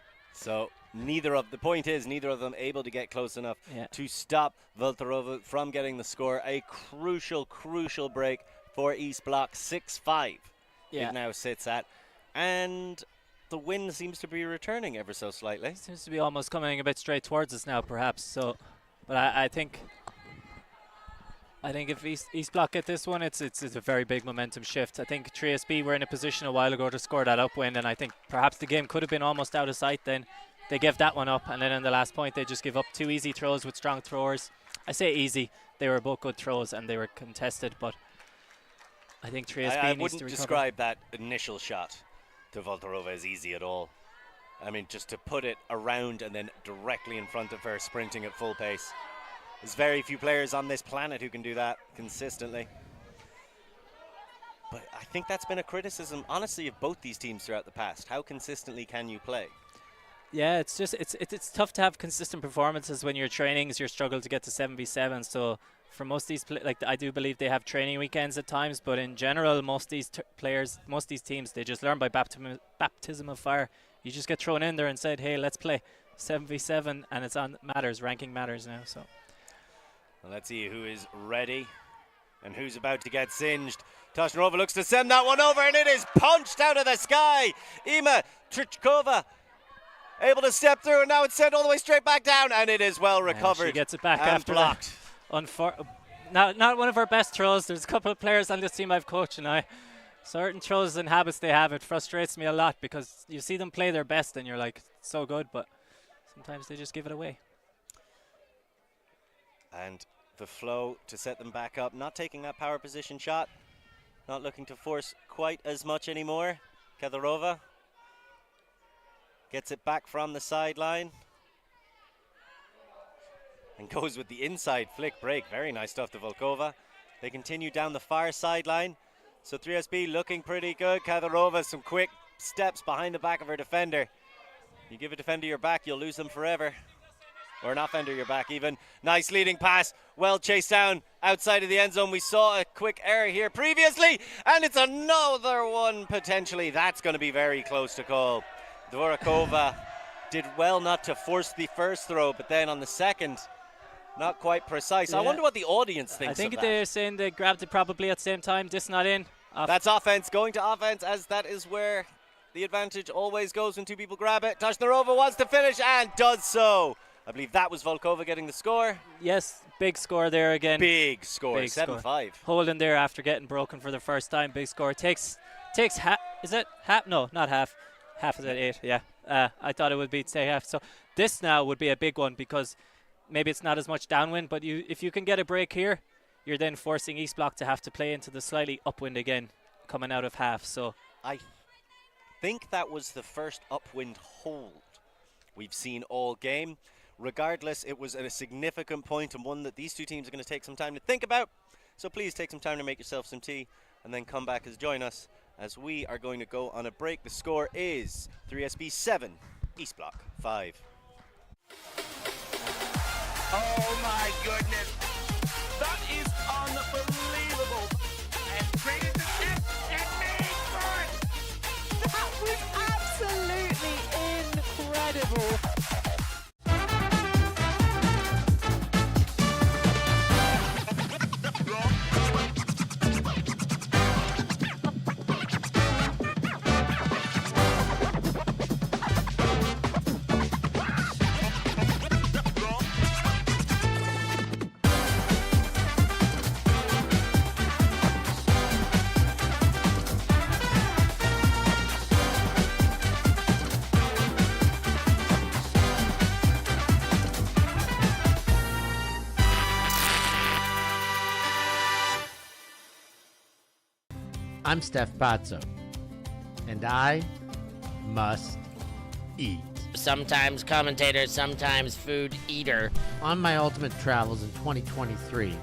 neither of them able to get close enough to stop Voltarova from getting the score. A crucial break for East Block. 6-5 it now sits at, and the wind seems to be returning ever so slightly. Seems to be almost coming a bit straight towards us now, perhaps. So, but I think if East Block get this one, it's a very big momentum shift. I think 3SB were in a position a while ago to score that upwind, and I think perhaps the game could have been almost out of sight then. They gave that one up, and then in the last point they just give up 2 easy throws with strong throwers. I say easy, they were both good throws and they were contested, but I think 3SB needs to recover. I wouldn't describe that initial shot to Voltarova as easy at all. I mean, just to put it around and then directly in front of her, sprinting at full pace. There's very few players on this planet who can do that consistently. But I think that's been a criticism, honestly, of both these teams throughout the past. How consistently can you play? Yeah, it's tough to have consistent performances when your trainings, you struggle to get to 7v7. So for most of these, like I do believe they have training weekends at times, but in general, most of these players, most of these teams, they just learn by baptism of fire. You just get thrown in there and said, hey, let's play 7v7, and it's on matters, ranking matters now. So well, let's see who is ready and who's about to get singed. Toshnarova looks to send that one over, and it is punched out of the sky. Ima Trichkova able to step through, and now it's sent all the way straight back down, and it is well recovered. She gets it back and after blocked. Not one of our best throws. There's a couple of players on this team I've coached, and certain throws and habits they have, it frustrates me a lot because you see them play their best and you're like, so good, but sometimes they just give it away. And the flow to set them back up, not taking that power position shot, not looking to force quite as much anymore. Kedorova gets it back from the sideline and goes with the inside flick break. Very nice stuff to Volkova. They continue down the far sideline. So 3SB looking pretty good. Kedorova, some quick steps behind the back of her defender. You give a defender your back, you'll lose them forever. Or an offender your back even. Nice leading pass, well chased down outside of the end zone. We saw a quick error here previously, and it's another one potentially. That's going to be very close to call. Dvorakova did well not to force the first throw, but then on the second, not quite precise. Yeah. I wonder what the audience thinks. I think of they're saying they grabbed it probably at the same time. This not in. That's offense, going to offense, as that is where the advantage always goes when two people grab it. Toshnarova wants to finish and does so. I believe that was Volkova getting the score. Yes, big score there again. Big score, 7-5. Holding there after getting broken for the first time. Big score. Takes half. Is it half? No, not half. Half is at 8. Yeah. I thought it would be say half. So this now would be a big one because maybe it's not as much downwind, but if you can get a break here, you're then forcing East Block to have to play into the slightly upwind again, coming out of half. So I think that was the first upwind hold we've seen all game. Regardless, it was at a significant point and one that these two teams are going to take some time to think about. So please take some time to make yourself some tea and then come back and join us as we are going to go on a break. The score is 3SB 7, East Block 5. Oh my goodness. That is unbelievable. And created the tip and made for it. That was absolutely incredible. I'm Steph Pazzo, and I must eat. Sometimes commentator, sometimes food eater. On my ultimate travels in 2023,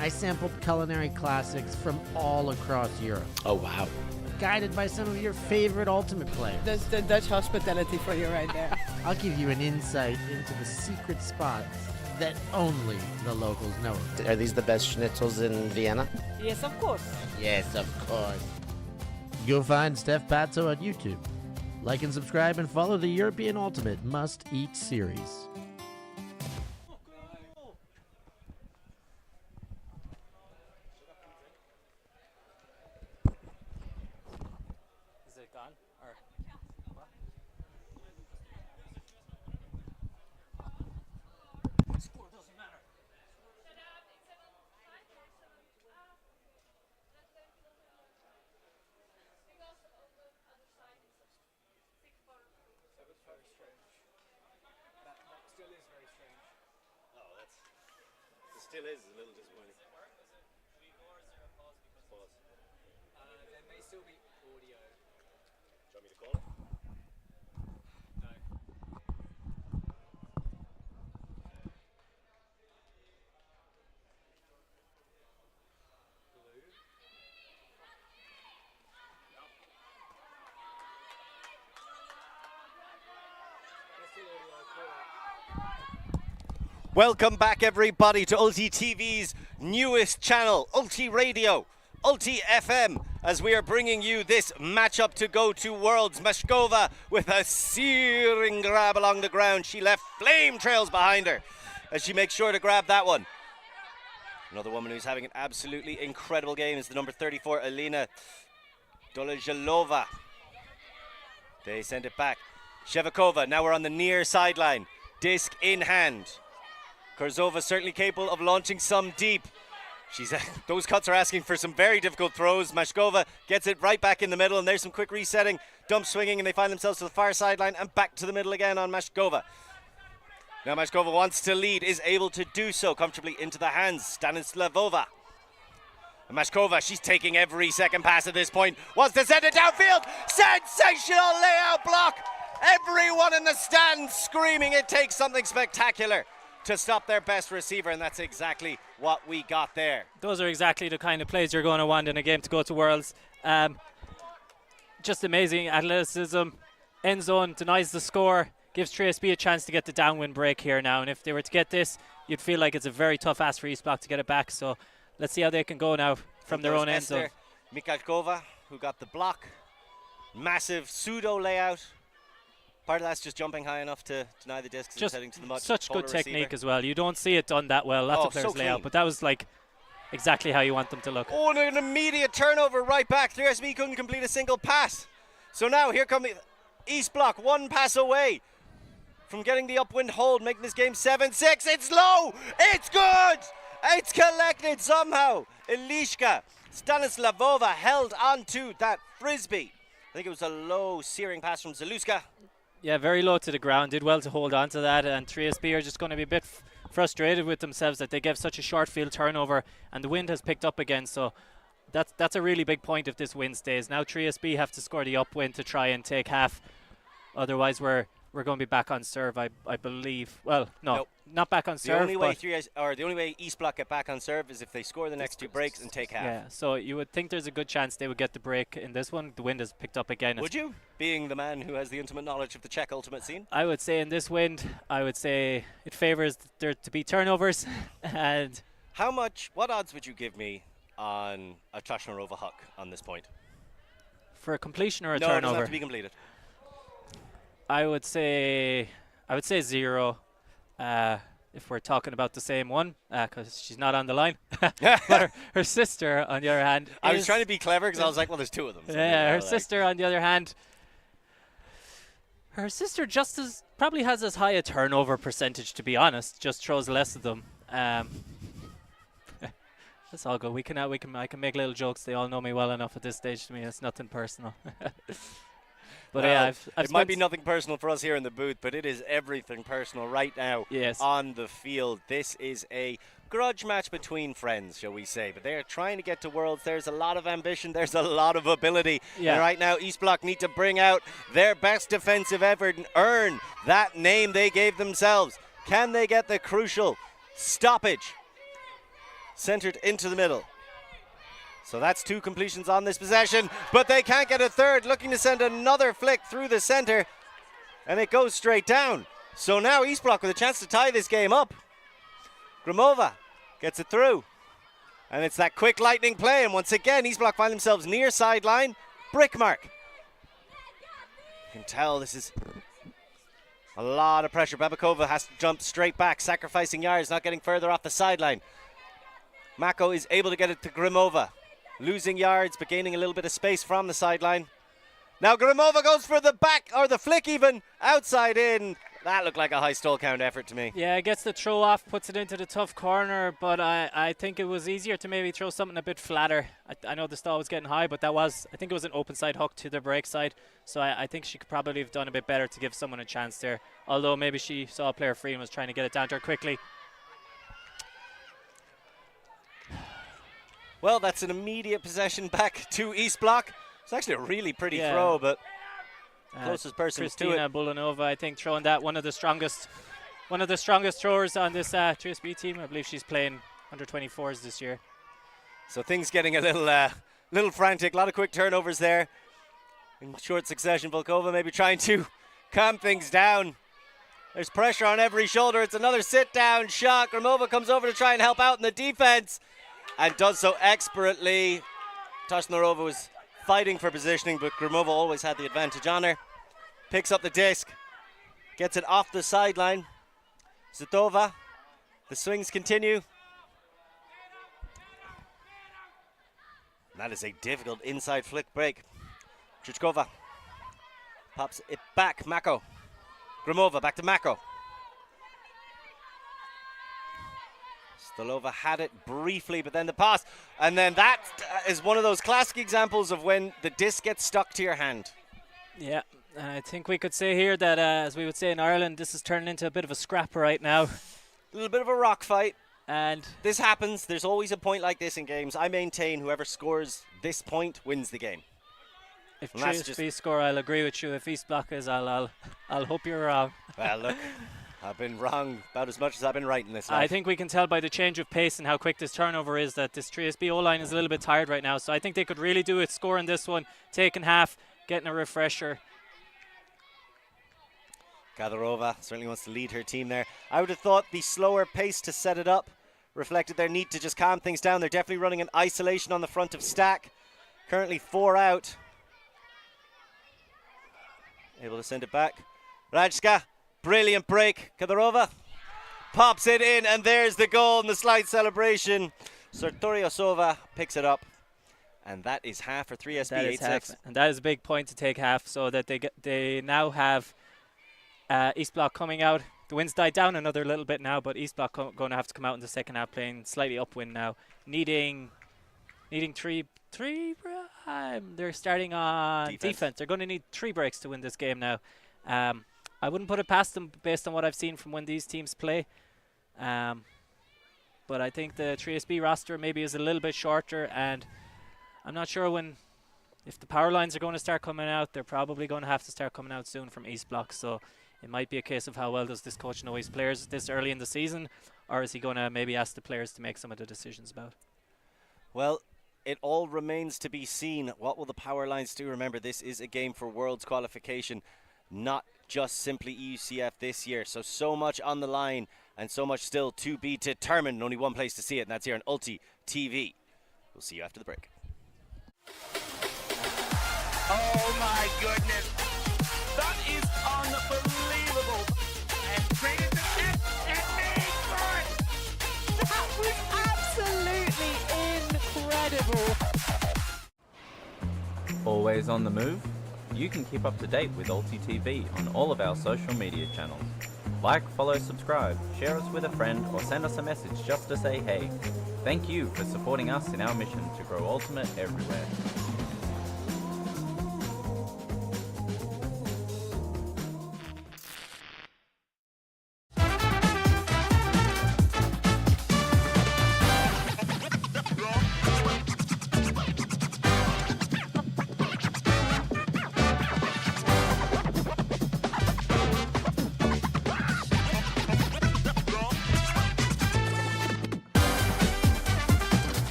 I sampled culinary classics from all across Europe. Oh, wow. Guided by some of your favorite ultimate players. That's the Dutch hospitality for you right there. I'll give you an insight into the secret spots that only the locals know of. Are these the best schnitzels in Vienna? Yes, of course. Yes, of course. Go find Steph Pazzo on YouTube. Like and subscribe and follow the European Ultimate Must Eat series. is it gone? Or score doesn't matter. Still is a little disappointing. Pause. There may still be audio. Do you want me to call it? No. Welcome back, everybody, to ULTI.TV's newest channel, ULTI Radio, ULTI FM, as we are bringing you this matchup to go to Worlds. Mashkova with a searing grab along the ground. She left flame trails behind her as she makes sure to grab that one. Another woman who's having an absolutely incredible game is the number 34, Elena Dolajalova. They send it back. Shevakova, now we're on the near sideline. Disc in hand. Kurzova certainly capable of launching some deep. Those cuts are asking for some very difficult throws. Mashkova gets it right back in the middle, and there's some quick resetting. Dump swinging, and they find themselves to the far sideline and back to the middle again on Mashkova. Now Mashkova wants to lead, is able to do so comfortably into the hands. Stanislavova. And Mashkova, she's taking every second pass at this point. Wants to send it downfield. Sensational layout block. Everyone in the stands screaming it takes something spectacular to stop their best receiver, and that's exactly what we got there. Those are exactly the kind of plays you're going to want in a game to go to Worlds. Just amazing athleticism. End zone denies the score. Gives Frisbee a chance to get the downwind break here now. And if they were to get this, you'd feel like it's a very tough ask for East Block to get it back. So let's see how they can go now from their own end zone. Mikhalkova, who got the block. Massive pseudo layout. Part of that's just jumping high enough to deny the discs and heading to the mud. Such good technique as well. You don't see it done that well. Lots of players lay out, but that was like exactly how you want them to look. Oh, and an immediate turnover right back. Frisbee couldn't complete a single pass. So now here come East Block, one pass away from getting the upwind hold, making this game 7-6. It's low. It's good. It's collected somehow. Elishka Stanislavova held onto that Frisbee. I think it was a low, searing pass from Zaluska. Yeah, very low to the ground. Did well to hold on to that. And Frisbee are just going to be a bit frustrated with themselves that they gave such a short field turnover. And the wind has picked up again. So that's a really big point if this wind stays. Now Frisbee have to score the upwind to try and take half. Otherwise, we're going to be back on serve, I believe. Well, no, not back on serve. The only way East Block get back on serve is if they score the next two breaks and take half. Yeah, so you would think there's a good chance they would get the break in this one. The wind has picked up again. Would you? Being the man who has the intimate knowledge of the Czech ultimate scene? I would say in this wind, I would say it favors there to be turnovers. And what odds would you give me on a Toshnarova huck on this point? For a completion or a turnover? No, it doesn't have to be completed. I would say 0. If we're talking about the same one, because she's not on the line. But her sister, on the other hand, I was trying to be clever because I was like, well, there's two of them. So yeah, her sister, on the other hand, her sister probably has as high a turnover percentage, to be honest. Just throws less of them. That's all good. I can make little jokes. They all know me well enough at this stage. To me, it's nothing personal. But well, it might be nothing personal for us here in the booth, but it is everything personal right now on the field. This is a grudge match between friends, shall we say, but they're trying to get to Worlds. There's a lot of ambition. There's a lot of ability. Yeah. And right now, East Block need to bring out their best defensive effort and earn that name they gave themselves. Can they get the crucial stoppage centered into the middle? So that's 2 completions on this possession, but they can't get a third. Looking to send another flick through the center, and it goes straight down. So now East Block with a chance to tie this game up. Grimova gets it through, and it's that quick lightning play, and once again East Block find themselves near sideline, brick mark. You can tell this is a lot of pressure. Babakova has to jump straight back, sacrificing yards, not getting further off the sideline. Mako is able to get it to Grimova. Losing yards, but gaining a little bit of space from the sideline. Now Grimova goes for the back, or the flick even, outside in. That looked like a high stall count effort to me. Yeah, gets the throw off, puts it into the tough corner, but I think it was easier to maybe throw something a bit flatter. I know the stall was getting high, but I think it was an open side hook to the break side, so I think she could probably have done a bit better to give someone a chance there, although maybe she saw a player free and was trying to get it down to her quickly. Well, that's an immediate possession back to East Block. It's actually a really pretty throw, but closest person to it. Kristina Bulanova, I think, throwing that one of the strongest throwers on this Frisbee team. I believe she's playing under 24s this year. So things getting a little frantic. A lot of quick turnovers there in short succession. Volkova maybe trying to calm things down. There's pressure on every shoulder. It's another sit-down shot. Gromova comes over to try and help out in the defense and does so expertly. Toshnarova was fighting for positioning, but Gromova always had the advantage on her. Picks up the disc, gets it off the sideline. Zitova, the swings continue. That is a difficult inside flick break. Krichkova pops it back. Mako. Gromova back to Mako. Stolova had it briefly, but then the pass. And then that is one of those classic examples of when the disc gets stuck to your hand. Yeah, and I think we could say here that, as we would say in Ireland, this is turning into a bit of a scrap right now. A little bit of a rock fight. And this happens. There's always a point like this in games. I maintain whoever scores this point wins the game. If Frisbee score, I'll agree with you. If East Block is, I'll hope you're wrong. Well, look, I've been wrong about as much as I've been right in this life. I think we can tell by the change of pace and how quick this turnover is that this TSB O-line is a little bit tired right now. So I think they could really do it, scoring this one, taking half, getting a refresher. Kadyrova certainly wants to lead her team there. I would have thought the slower pace to set it up reflected their need to just calm things down. They're definitely running an isolation on the front of stack. Currently 4 out. Able to send it back. Rajska, brilliant break. Kadyrova pops it in, and there's the goal and the slight celebration. Sartoriosova picks it up, and that is half for 3SB 8-6. And that is a big point to take half, so that they now have East Block coming out. The wind's died down another little bit now, but East Block going to have to come out in the second half playing slightly upwind now, needing three. They're starting on defense. They're going to need 3 breaks to win this game now. I wouldn't put it past them based on what I've seen from when these teams play. But I think the 3SB roster maybe is a little bit shorter, and I'm not sure if the power lines are going to start coming out. They're probably going to have to start coming out soon from East Block. So it might be a case of how well does this coach know his players this early in the season, or is he going to maybe ask the players to make some of the decisions about? Well, it all remains to be seen. What will the power lines do? Remember, this is a game for Worlds qualification, not just simply EUCF this year. So much on the line and so much still to be determined. Only one place to see it, and that's here on ULTI.TV. We'll see you after the break. Oh my goodness. That is unbelievable. And created the net and made good. That was absolutely incredible. Always on the move? You can keep up to date with ULTI.TV on all of our social media channels. Like, follow, subscribe, share us with a friend, or send us a message just to say hey. Thank you for supporting us in our mission to grow Ultimate everywhere.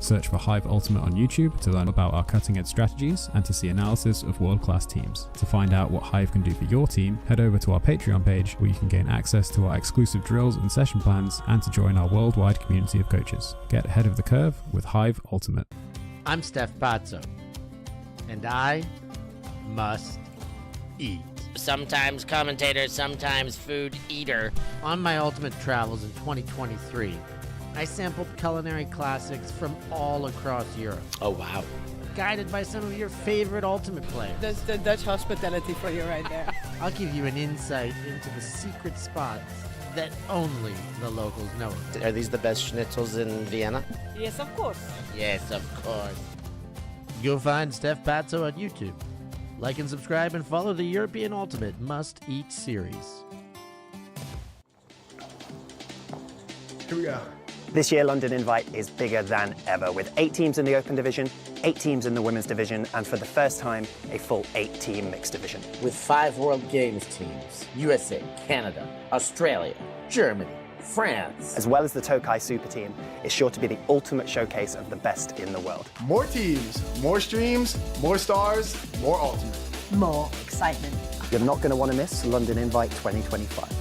Search for Hive Ultimate on YouTube to learn about our cutting-edge strategies and to see analysis of world-class teams. To find out what Hive can do for your team, head over to our Patreon page where you can gain access to our exclusive drills and session plans and to join our worldwide community of coaches. Get ahead of the curve with Hive Ultimate. I'm Steph Pazzo, and I must eat. Sometimes commentator, sometimes food eater. On my ultimate travels in 2023, I sampled culinary classics from all across Europe. Oh, wow. Guided by some of your favorite ultimate players. That's the Dutch hospitality for you right there. I'll give you an insight into the secret spots that only the locals know. Are these the best schnitzels in Vienna? Yes, of course. Yes, of course. You'll find Steph Pazzo on YouTube. Like and subscribe and follow the European Ultimate Must-Eat series. Here we go. This year, London Invite is bigger than ever, with 8 teams in the Open Division, 8 teams in the Women's Division, and for the first time, a full 8-team Mixed Division. With 5 World Games teams, USA, Canada, Australia, Germany, France. As well as the Tokai Super Team, is sure to be the ultimate showcase of the best in the world. More teams, more streams, more stars, more ultimate. More excitement. You're not going to want to miss London Invite 2025.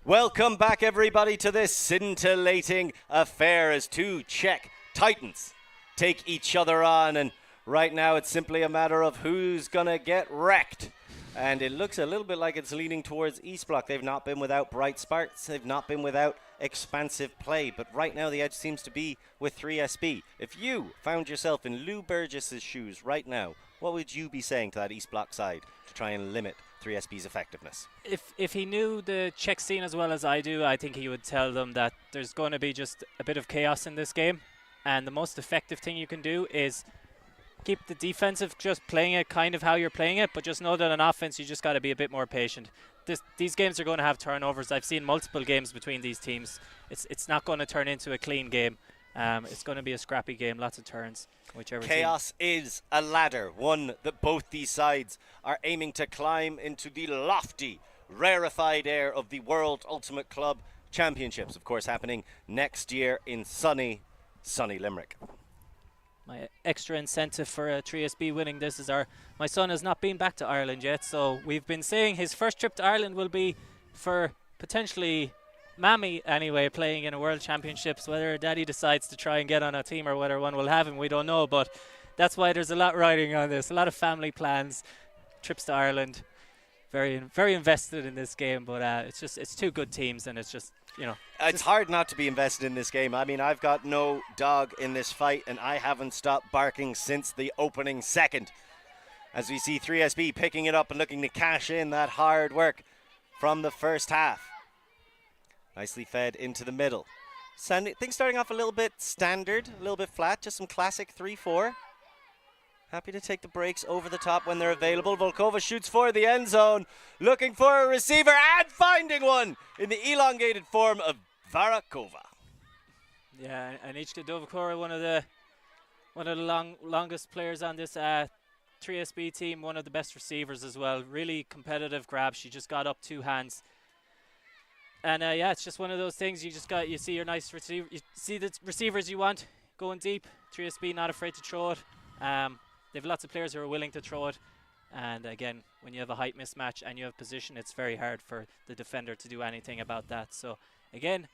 Welcome back, everybody, to this scintillating affair as 2 Czech titans take each other on. And right now, it's simply a matter of who's going to get wrecked. And it looks a little bit like it's leaning towards East Bloc. They've not been without bright sparks. They've not been without expansive play. But right now, the edge seems to be with 3SB. If you found yourself in Lou Burgess's shoes right now, what would you be saying to that East Bloc side to try and limit 3SB's effectiveness? If he knew the Czech scene as well as I do, I think he would tell them that there's going to be just a bit of chaos in this game. And the most effective thing you can do is keep the defensive just playing it kind of how you're playing it, but just know that on offense you just got to be a bit more patient. These games are going to have turnovers. I've seen multiple games between these teams. It's not going to turn into a clean game. It's going to be a scrappy game, lots of turns. Whichever Chaos is a ladder, one that both these sides are aiming to climb into the lofty, rarefied air of the World Ultimate Club Championships, of course, happening next year in sunny Limerick. My extra incentive for 3SB winning this is my son has not been back to Ireland yet, so we've been saying his first trip to Ireland will be for potentially Mammy anyway, playing in a World Championships. Whether Daddy decides to try and get on a team or whether one will have him, we don't know, but that's why there's a lot riding on this, a lot of family plans, trips to Ireland. Very, very invested in this game, but it's 2 good teams, and it's just, you know. It's hard not to be invested in this game. I mean, I've got no dog in this fight, and I haven't stopped barking since the opening second. As we see 3SB picking it up and looking to cash in that hard work from the first half. Nicely fed into the middle. Things starting off a little bit standard, a little bit flat, just some classic 3-4. Happy to take the breaks over the top when they're available. Volkova shoots for the end zone, looking for a receiver and finding one in the elongated form of Varakova. Yeah, and Anichka Dovkova, one of the longest players on this 3SB team, one of the best receivers as well. Really competitive grab. She just got up 2 hands. And yeah, it's just one of those things. You see your nice receiver. You see the receivers you want going deep. 3SB not afraid to throw it. They have lots of players who are willing to throw it. And again, when you have a height mismatch and you have position, it's very hard for the defender to do anything about that. So again,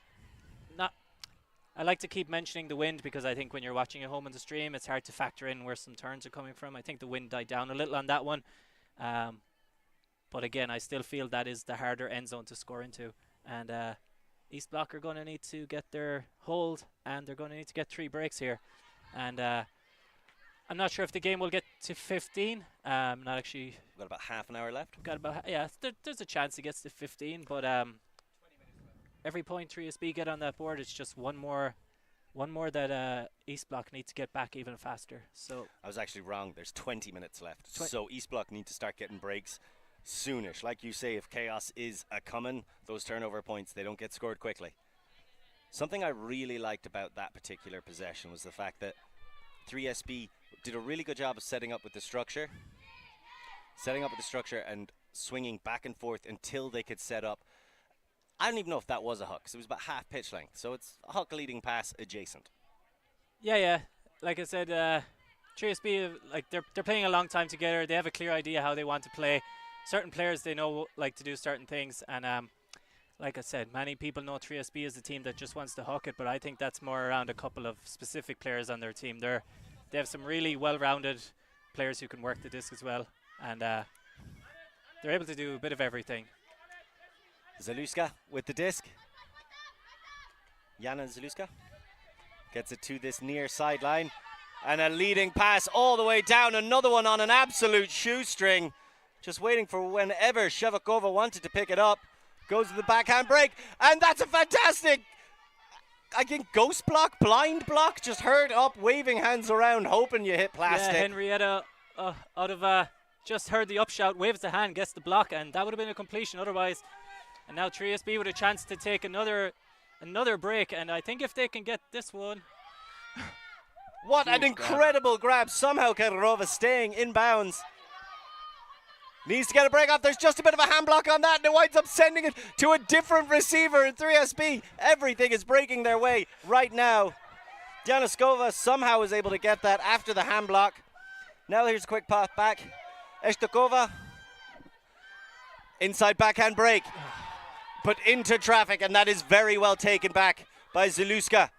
I like to keep mentioning the wind, because I think when you're watching at home on the stream, it's hard to factor in where some turns are coming from. I think the wind died down a little on that one. But again, I still feel that is the harder end zone to score into. And East Bloc are going to need to get their hold, and they're going to need to get 3 breaks here. And I'm not sure if the game will get to 15. Not actually. We've got about half an hour left. There's a chance it gets to 15, but every point 3SB get on that board, it's just one more that East Bloc need to get back even faster. So I was actually wrong. There's 20 minutes left. So East Bloc need to start getting breaks soonish. Like you say, if chaos is a-coming, those turnover points, they don't get scored quickly. Something I really liked about that particular possession was the fact that 3SB did a really good job of setting up with the structure and swinging back and forth until they could set up. I don't even know if that was a huck, because it was about half pitch length, so it's a huck leading pass adjacent. Yeah. Like I said, 3SB, like they're playing a long time together. They have a clear idea how they want to play. Certain players, they know like to do certain things, and like I said, many people know 3SB is a team that just wants to huck it, but I think that's more around a couple of specific players on their team. They have some really well-rounded players who can work the disc as well, and they're able to do a bit of everything. Zaluska with the disc. Jana Zaluska gets it to this near sideline, and a leading pass all the way down, another one on an absolute shoestring. Just waiting for whenever Shevakova wanted to pick it up. Goes to the backhand break, and that's a fantastic, I think, ghost block, blind block. Just heard up, waving hands around, hoping you hit plastic. Yeah, Henrietta out of just heard the upshout, waves the hand, gets the block, and that would have been a completion. Otherwise, And now 3SB with a chance to take another break, and I think if they can get this one. What an incredible grab. Somehow Kadyrova staying in bounds. Needs to get a break off. There's just a bit of a hand block on that, and it winds up sending it to a different receiver in 3SB. Everything is breaking their way right now. Janoskova somehow is able to get that after the hand block. Now here's a quick pass back. Eshtokova. Inside backhand break. Put into traffic, and that is very well taken back by Zaluska.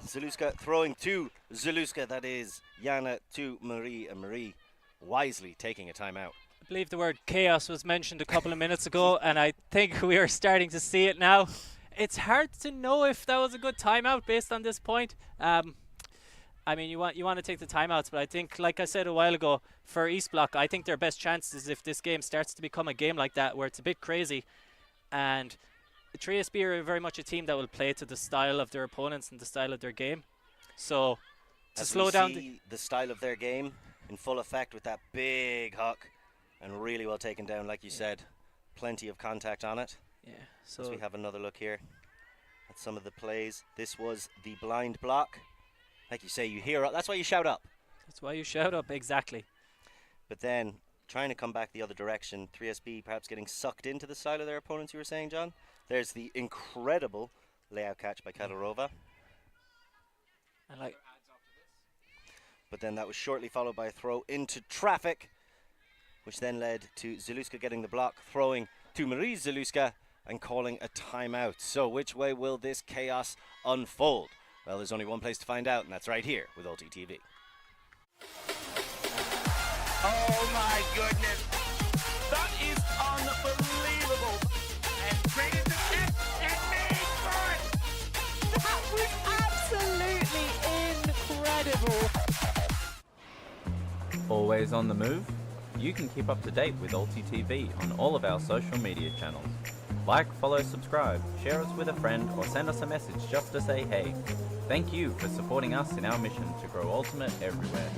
Zaluska throwing to Zaluska. That is Yana to Marie, and Marie wisely taking a timeout. I believe the word chaos was mentioned a couple of minutes ago, and I think we are starting to see it now. It's hard to know if that was a good timeout based on this point. I mean, you want to take the timeouts, but I think, like I said a while ago, for East Block, I think their best chance is if this game starts to become a game like that, where it's a bit crazy. And 3SB are very much a team that will play to the style of their opponents and the style of their game. So to slow down the style of their game in full effect with that big hook, and really well taken down, like you said. Plenty of contact on it. Yeah. So as we have another look here at some of the plays. This was the blind block. Like you say, you hear up. That's why you shout up. That's why you shout up, exactly. But then trying to come back the other direction, 3SB perhaps getting sucked into the style of their opponents, you were saying, John. There's the incredible layout catch by Kadyrova. But then that was shortly followed by a throw into traffic, which then led to Zaluska getting the block, throwing to Marie Zaluska and calling a timeout. So which way will this chaos unfold? Well, there's only one place to find out, and that's right here with ULTI.TV. Oh my goodness. That is unbelievable. And traded the net and made for it. That was absolutely incredible. Always on the move? You can keep up to date with ULTI.TV on all of our social media channels. Like, follow, subscribe, share us with a friend, or send us a message just to say hey. Thank you for supporting us in our mission to grow Ultimate everywhere.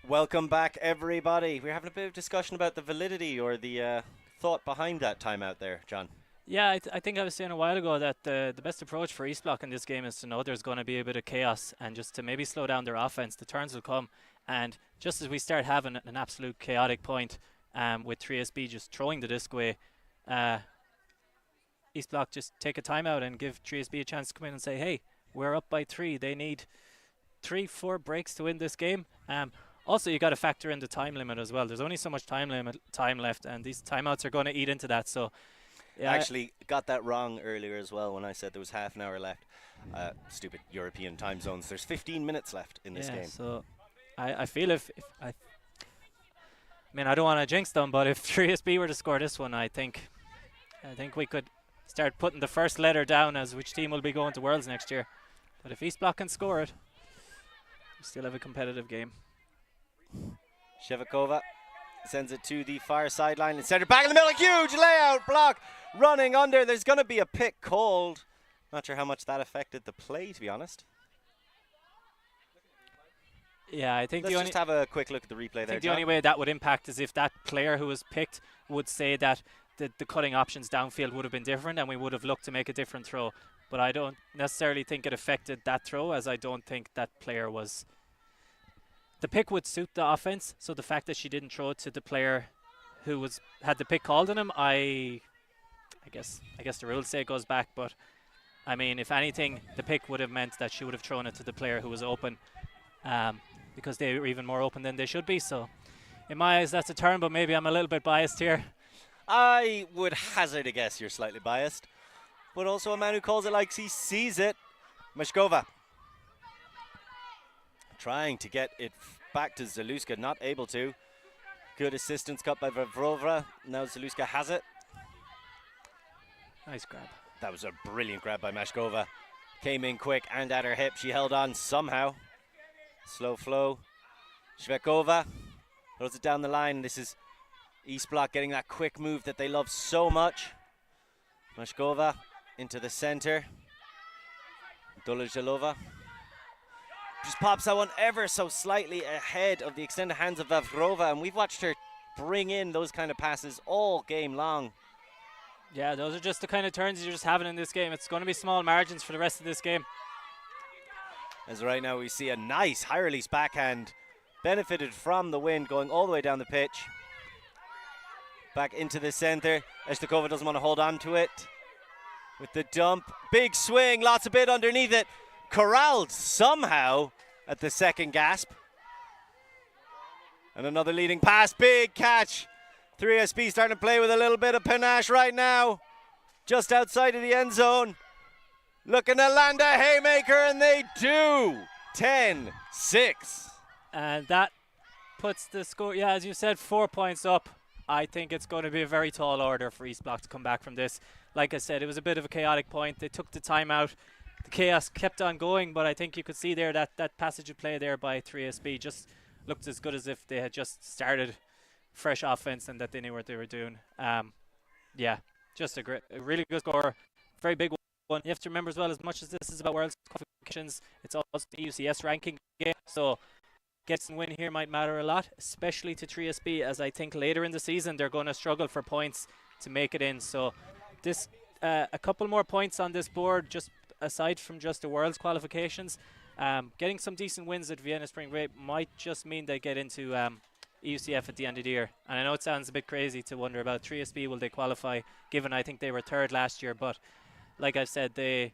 Welcome back, everybody. We're having a bit of discussion about the validity or the thought behind that timeout there, John. Yeah, I think I was saying a while ago that the best approach for East Block in this game is to know there's going to be a bit of chaos and just to maybe slow down their offense. The turns will come, and just as we start having an absolute chaotic point with 3SB just throwing the disc away, East Block just take a timeout and give 3SB a chance to come in and say, hey, we're up by 3. They need 3-4 breaks to win this game. Also, you got to factor in the time limit as well. There's only so much time left, and these timeouts are going to eat into that. So, yeah, I actually got that wrong earlier as well when I said there was half an hour left. Stupid European time zones. There's 15 minutes left in this game. So I feel if I mean, I don't want to jinx them, but if 3SB were to score this one, I think we could start putting the first letter down as which team will be going to Worlds next year. But if East Block can score it, we still have a competitive game. Shevakova sends it to the far sideline and sends it back in the middle. A huge layout block running under. There's going to be a pick called. Not sure how much that affected the play, to be honest. Yeah, I think let's just have a quick look at the replay there. I think the only way that would impact is if that player who was picked would say that the cutting options downfield would have been different and we would have looked to make a different throw. But I don't necessarily think it affected that throw, as I don't think that player was. The pick would suit the offense, so the fact that she didn't throw it to the player who had the pick called on him, I guess the rules say it goes back. But I mean, if anything, the pick would have meant that she would have thrown it to the player who was open. Because they were even more open than they should be. So in my eyes, that's a turn, but maybe I'm a little bit biased here. I would hazard a guess you're slightly biased, but also a man who calls it like he sees it. Mashkova trying to get it back to Zaluska, not able to. Good assistance cut by Vavrova. Now Zaluska has it. Nice grab. That was a brilliant grab by Mashkova. Came in quick and at her hip. She held on somehow. Slow flow. Shvekova throws it down the line. This is East Block getting that quick move that they love so much. Mashkova into the center. Dolajalova Just pops that one ever so slightly ahead of the extended hands of Vavrova, and we've watched her bring in those kind of passes all game long. Yeah, those are just the kind of turns you're just having in this game. It's going to be small margins for the rest of this game. As right now we see a nice high release backhand, benefited from the wind going all the way down the pitch. Back into the center. Estakova doesn't want to hold on to it. With the dump, big swing, lots of bit underneath it. Corralled somehow at the second gasp. And another leading pass, big catch. 3SB starting to play with a little bit of panache right now. Just outside of the end zone. Looking to land a haymaker, and they do. 10-6. And that puts the score, yeah, as you said, 4 points up. I think it's going to be a very tall order for East Block to come back from this. Like I said, it was a bit of a chaotic point. They took the time out. The chaos kept on going, but I think you could see there that passage of play there by 3SB just looked as good as if they had just started fresh offense and that they knew what they were doing. Yeah, just a really good score. Very big one. You have to remember as well, as much as this is about World qualifications, it's also the UCS ranking game. So getting a win here might matter a lot, especially to 3SB, as I think later in the season they're going to struggle for points to make it in. So this a couple more points on this board, just aside from just the World's qualifications. Getting some decent wins at Vienna Spring Break might just mean they get into EUCF at the end of the year. And I know it sounds a bit crazy to wonder about 3SB, will they qualify, given I think they were third last year. But like I've said, they're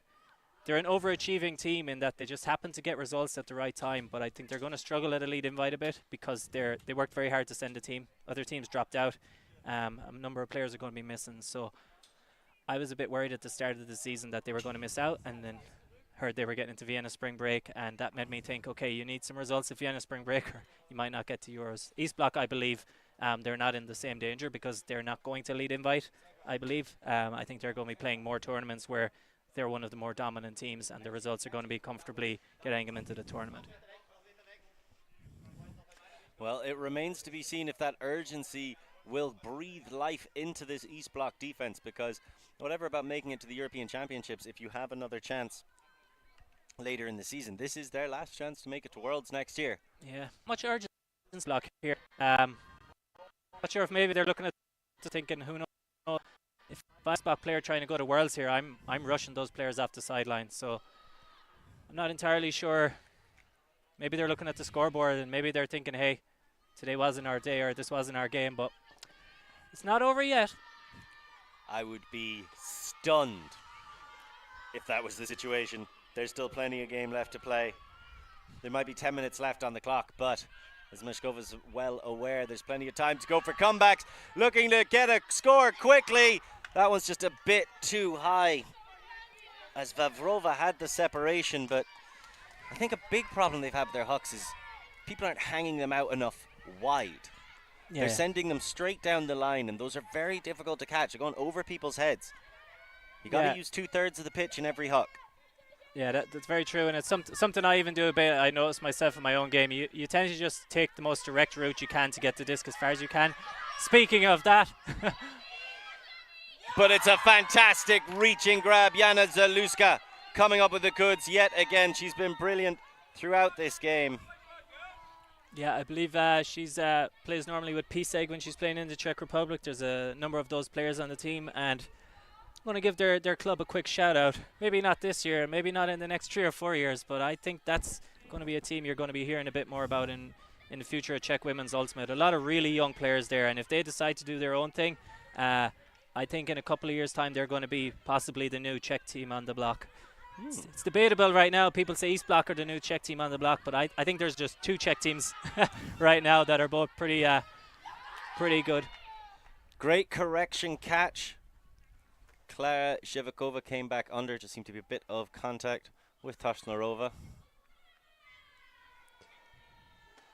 an overachieving team in that they just happen to get results at the right time. But I think they're going to struggle at Elite Invite a bit because they worked very hard to send a team. Other teams dropped out. A number of players are going to be missing. So I was a bit worried at the start of the season that they were going to miss out, and then heard they were getting into Vienna Spring Break, and that made me think, okay, you need some results at Vienna Spring Break or you might not get to Euros. East Block, I believe, they're not in the same danger because they're not going to Elite Invite, I believe. I think they're going to be playing more tournaments where they're one of the more dominant teams and the results are going to be comfortably getting them into the tournament. Well, it remains to be seen if that urgency will breathe life into this East Block defense, because whatever about making it to the European Championships, if you have another chance later in the season, this is their last chance to make it to Worlds next year. Yeah, much urgency block here. Not sure if maybe they're looking at thinking, who knows, if East Block player trying to go to Worlds here, I'm rushing those players off the sideline. So I'm not entirely sure. Maybe they're looking at the scoreboard and maybe they're thinking, hey, today wasn't our day or this wasn't our game, but it's not over yet. I would be stunned if that was the situation. There's still plenty of game left to play. There might be 10 minutes left on the clock, but as Meshkova's well aware, there's plenty of time to go for comebacks. Looking to get a score quickly. That one's just a bit too high, as Vavrova had the separation, but I think a big problem they've had with their hucks is people aren't hanging them out enough wide. Yeah. They're sending them straight down the line, and those are very difficult to catch. They're going over people's heads. You got to use 2/3 of the pitch in every huck. Yeah, that's very true, and it's something I even do a bit. I notice myself in my own game. You tend to just take the most direct route you can to get the disc as far as you can. Speaking of that. But it's a fantastic reaching grab. Jana Zaluska coming up with the goods yet again. She's been brilliant throughout this game. Yeah, I believe she's plays normally with PSEG when she's playing in the Czech Republic. There's a number of those players on the team, and I'm going to give their club a quick shout out. Maybe not this year, maybe not in the next 3 or 4 years, but I think that's going to be a team you're going to be hearing a bit more about in the future of Czech Women's Ultimate. A lot of really young players there, and if they decide to do their own thing, I think in a couple of years' time they're going to be possibly the new Czech team on the block. It's debatable right now. People say East Block are the new Czech team on the block, but I think there's just 2 Czech teams right now that are both pretty good. Great correction catch. Klara Shevakova came back under. Just seemed to be a bit of contact with Toshnarova.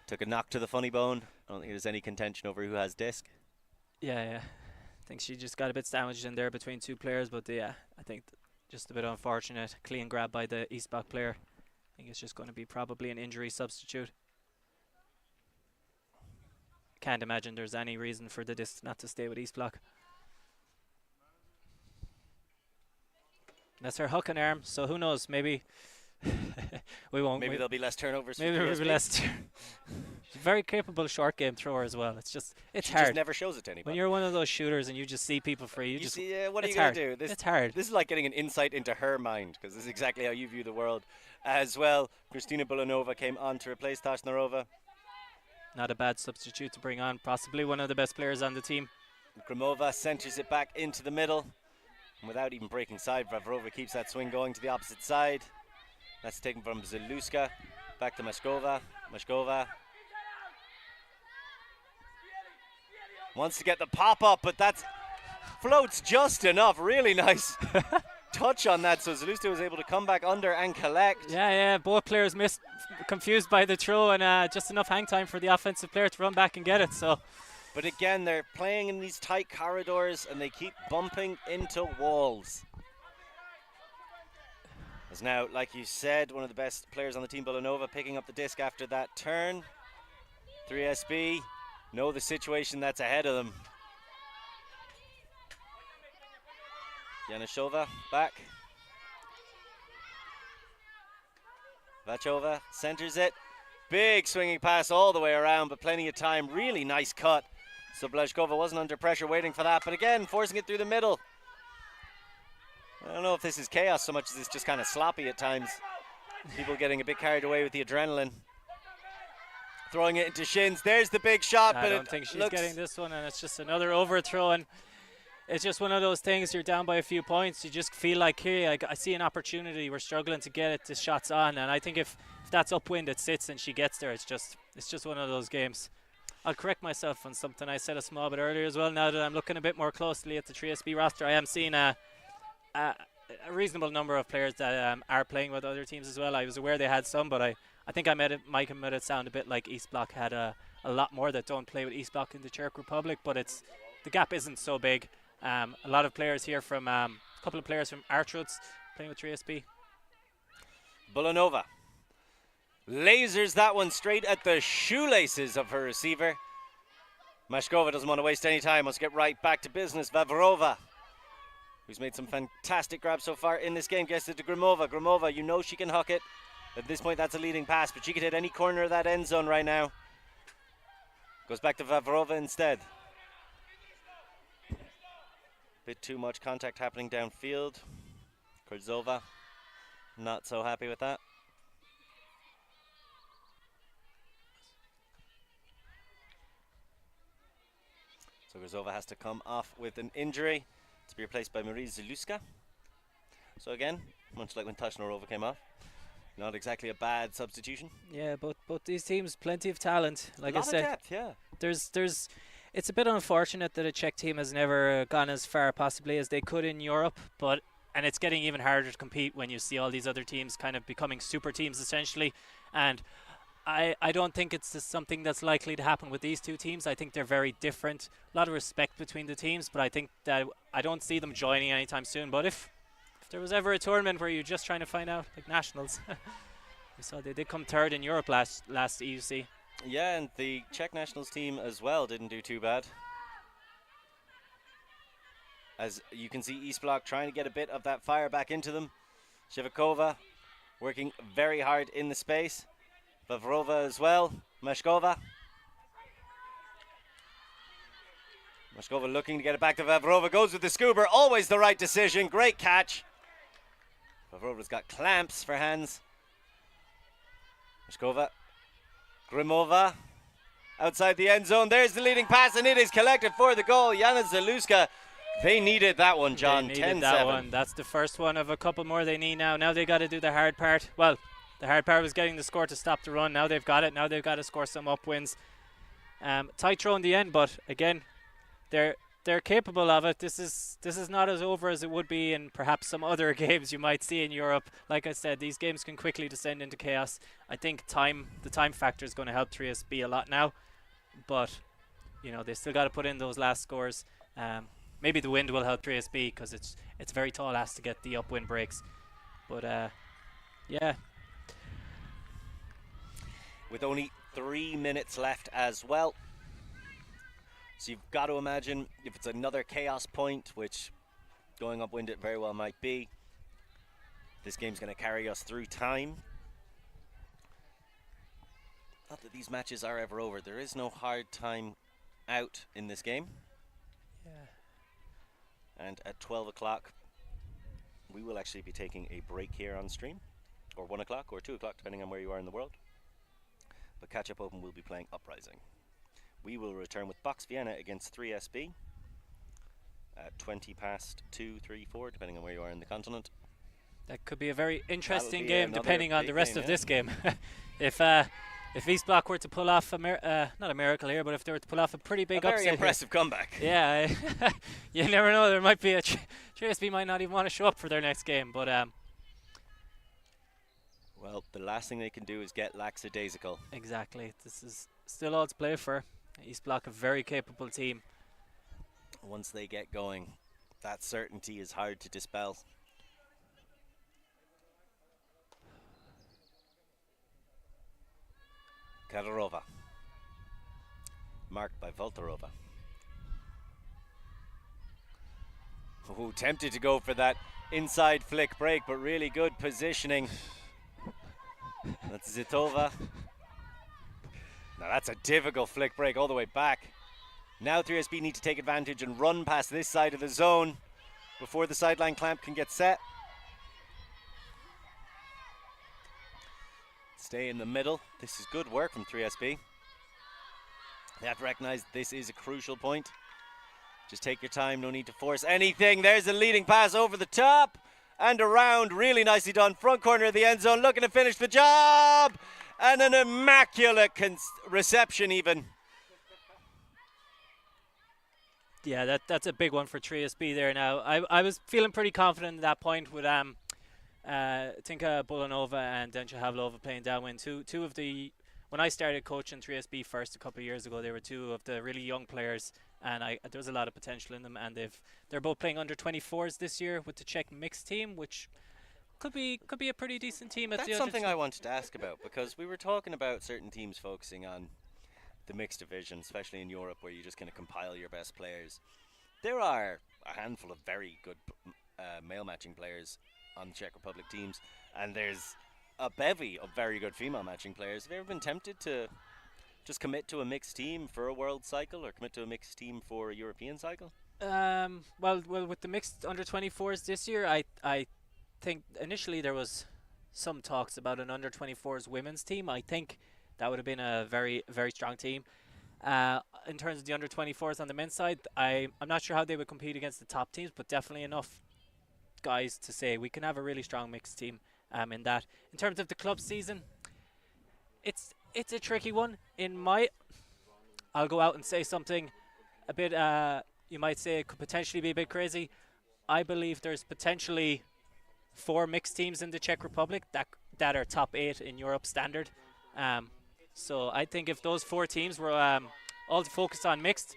Took a knock to the funny bone. I don't think there's any contention over who has disc. Yeah. I think she just got a bit sandwiched in there between 2 players, but yeah, I think just a bit unfortunate. Clean grab by the East Block player. I think it's just going to be probably an injury substitute. Can't imagine there's any reason for the disc not to stay with East Block. That's her hook and arm, so who knows, maybe We won't. Maybe there'll be less turnovers. Maybe for there'll be PSV. less. Very capable short game thrower as well. It's just She hard. just never shows it to anybody. When you're one of those shooters and you just see people free, you just see, what are you it's going hard. to do? It's hard. This is like getting an insight into her mind, because this is exactly how you view the world as well. Kristina Bulanova came on to replace Tashnarova. Not a bad substitute to bring on. Possibly one of the best players on the team. Grimova centers it back into the middle. And without even breaking side, Vavrova keeps that swing going to the opposite side. That's taken from Zaluska. Back to Mashkova. Mashkova wants to get the pop up, but that floats just enough. Really nice touch on that. So Zaluska was able to come back under and collect. Yeah. Both players missed, confused by the throw, and just enough hang time for the offensive player to run back and get it. So. But again, they're playing in these tight corridors and they keep bumping into walls. As now, like you said, one of the best players on the team, Bulanova, picking up the disc after that turn. 3SB know the situation that's ahead of them. Yanishova back. Vachova centers it. Big swinging pass all the way around, but plenty of time. Really nice cut. So Blazhkova wasn't under pressure waiting for that, but again, forcing it through the middle. I don't know if this is chaos so much as it's just kind of sloppy at times. People getting a bit carried away with the adrenaline. Throwing it into Shins. There's the big shot, but I don't think she's getting this one, and it's just another overthrow. And it's just one of those things, you're down by a few points. You just feel like, here, I see an opportunity. We're struggling to get it. This shot's on. And I think if that's upwind, it sits and she gets there. It's just one of those games. I'll correct myself on something I said a small bit earlier as well. Now that I'm looking a bit more closely at the 3SB roster, I am seeing a reasonable number of players that are playing with other teams as well. I was aware they had some, but I think I made it sound a bit like East Bloc had a lot more that don't play with East Bloc in the Czech Republic, but the gap isn't so big. A lot of players here from a couple of players from Artrud's playing with 3SB. Bulanova lasers that one straight at the shoelaces of her receiver. Mashkova doesn't want to waste any time, wants to get right back to business. Vavrova, who's made some fantastic grabs so far in this game, gets it to Grimova. Grimova, you know she can huck it. At this point, that's a leading pass, but she could hit any corner of that end zone right now. Goes back to Vavrova instead. Bit too much contact happening downfield. Kurzova, not so happy with that. So Kurzova has to come off with an injury to be replaced by Marie Zaluska. So again, much like when Tashnarova came off, not exactly a bad substitution. Yeah, both these teams, plenty of talent. Like I said, of depth, yeah. It's a bit unfortunate that a Czech team has never gone as far possibly as they could in Europe, and it's getting even harder to compete when you see all these other teams kind of becoming super teams essentially. And I don't think it's just something that's likely to happen with these two teams. I think they're very different. A lot of respect between the teams, but I think that I don't see them joining anytime soon. But if there was ever a tournament where you're just trying to find out, like nationals, we saw they did come third in Europe last EUC. Yeah, and the Czech nationals team as well didn't do too bad. As you can see, East Bloc trying to get a bit of that fire back into them. Shivakova working very hard in the space. Vavrova as well. Mashkova. Mashkova looking to get it back to Vavrova. Goes with the scooper. Always the right decision. Great catch. Vavrova's got clamps for hands. Mashkova. Grimova. Outside the end zone. There's the leading pass, and it is collected for the goal. Jana Zaluska. They needed that one, John. They needed that one. That's the first one of a couple more they need now. Now they got to do the hard part. Well, the hard part was getting the score to stop the run. Now they've got it. Now they've got to score some upwinds. Tight throw in the end, but again, they're capable of it. This is not as over as it would be in perhaps some other games you might see in Europe. Like I said, these games can quickly descend into chaos. I think the time factor is going to help 3SB a lot now, but they still got to put in those last scores. Maybe the wind will help 3SB because it's very tall asked to get the upwind breaks. But yeah. With only 3 minutes left as well. So you've got to imagine if it's another chaos point, which going upwind it very well might be, This game's going to carry us through time. Not that these matches are ever over. There is no hard time out in this game. Yeah. And at 12 o'clock, we will actually be taking a break here on stream. Or 1 o'clock or 2 o'clock, depending on where you are in the world. But Catch Up Open will be playing Uprising. We will return with Box Vienna against 3SB at 20 past 2, 3, 4, depending on where you are in the continent. That could be a very interesting be game, depending on the rest of this game. If East Block were to pull off not a miracle here, but if they were to pull off a pretty big upset, very impressive comeback. Yeah, you never know. There might be a 3SB might not even want to show up for their next game, but well, the last thing they can do is get lackadaisical. Exactly. This is still all to play for. East Block, a very capable team. Once they get going, that certainty is hard to dispel. Kadyrova, marked by Voltarova. Ooh, tempted to go for that inside flick break, but really good positioning. That's Zitova. Now that's a difficult flick break all the way back. Now 3SB need to take advantage and run past this side of the zone before the sideline clamp can get set. Stay in the middle. This is good work from 3SB. They have to recognize this is a crucial point. Just take your time, no need to force anything. There's a leading pass over the top and around. Really nicely done. Front corner of the end zone, looking to finish the job. And an immaculate reception even. Yeah, that's a big one for 3SB there now. I was feeling pretty confident at that point with Tinka Bulanova and Dencha Havlova playing downwind. Two of the, when I started coaching 3SB first a couple of years ago, they were two of the really young players, and there was a lot of potential in them, and they're both playing under 24s this year with the Czech mixed team, which could be a pretty decent team. That's something I wanted to ask about, because we were talking about certain teams focusing on the mixed division, especially in Europe, where you just kind of compile your best players. There are a handful of very good male matching players on the Czech Republic teams, and there's a bevy of very good female matching players. Have you ever been tempted to just commit to a mixed team for a world cycle, or commit to a mixed team for a European cycle? Well, with the mixed under 24s this year, I think initially there was some talks about an under 24s women's team. I think that would have been a very, very strong team. In terms of the under 24s on the men's side, I'm not sure how they would compete against the top teams, but definitely enough guys to say we can have a really strong mixed team in that. In terms of the club season, it's a tricky one. I'll go out and say something a bit, you might say it could potentially be a bit crazy. I believe there's potentially 4 mixed teams in the Czech Republic that are top 8 in Europe standard. So I think if those 4 teams were all focused on mixed,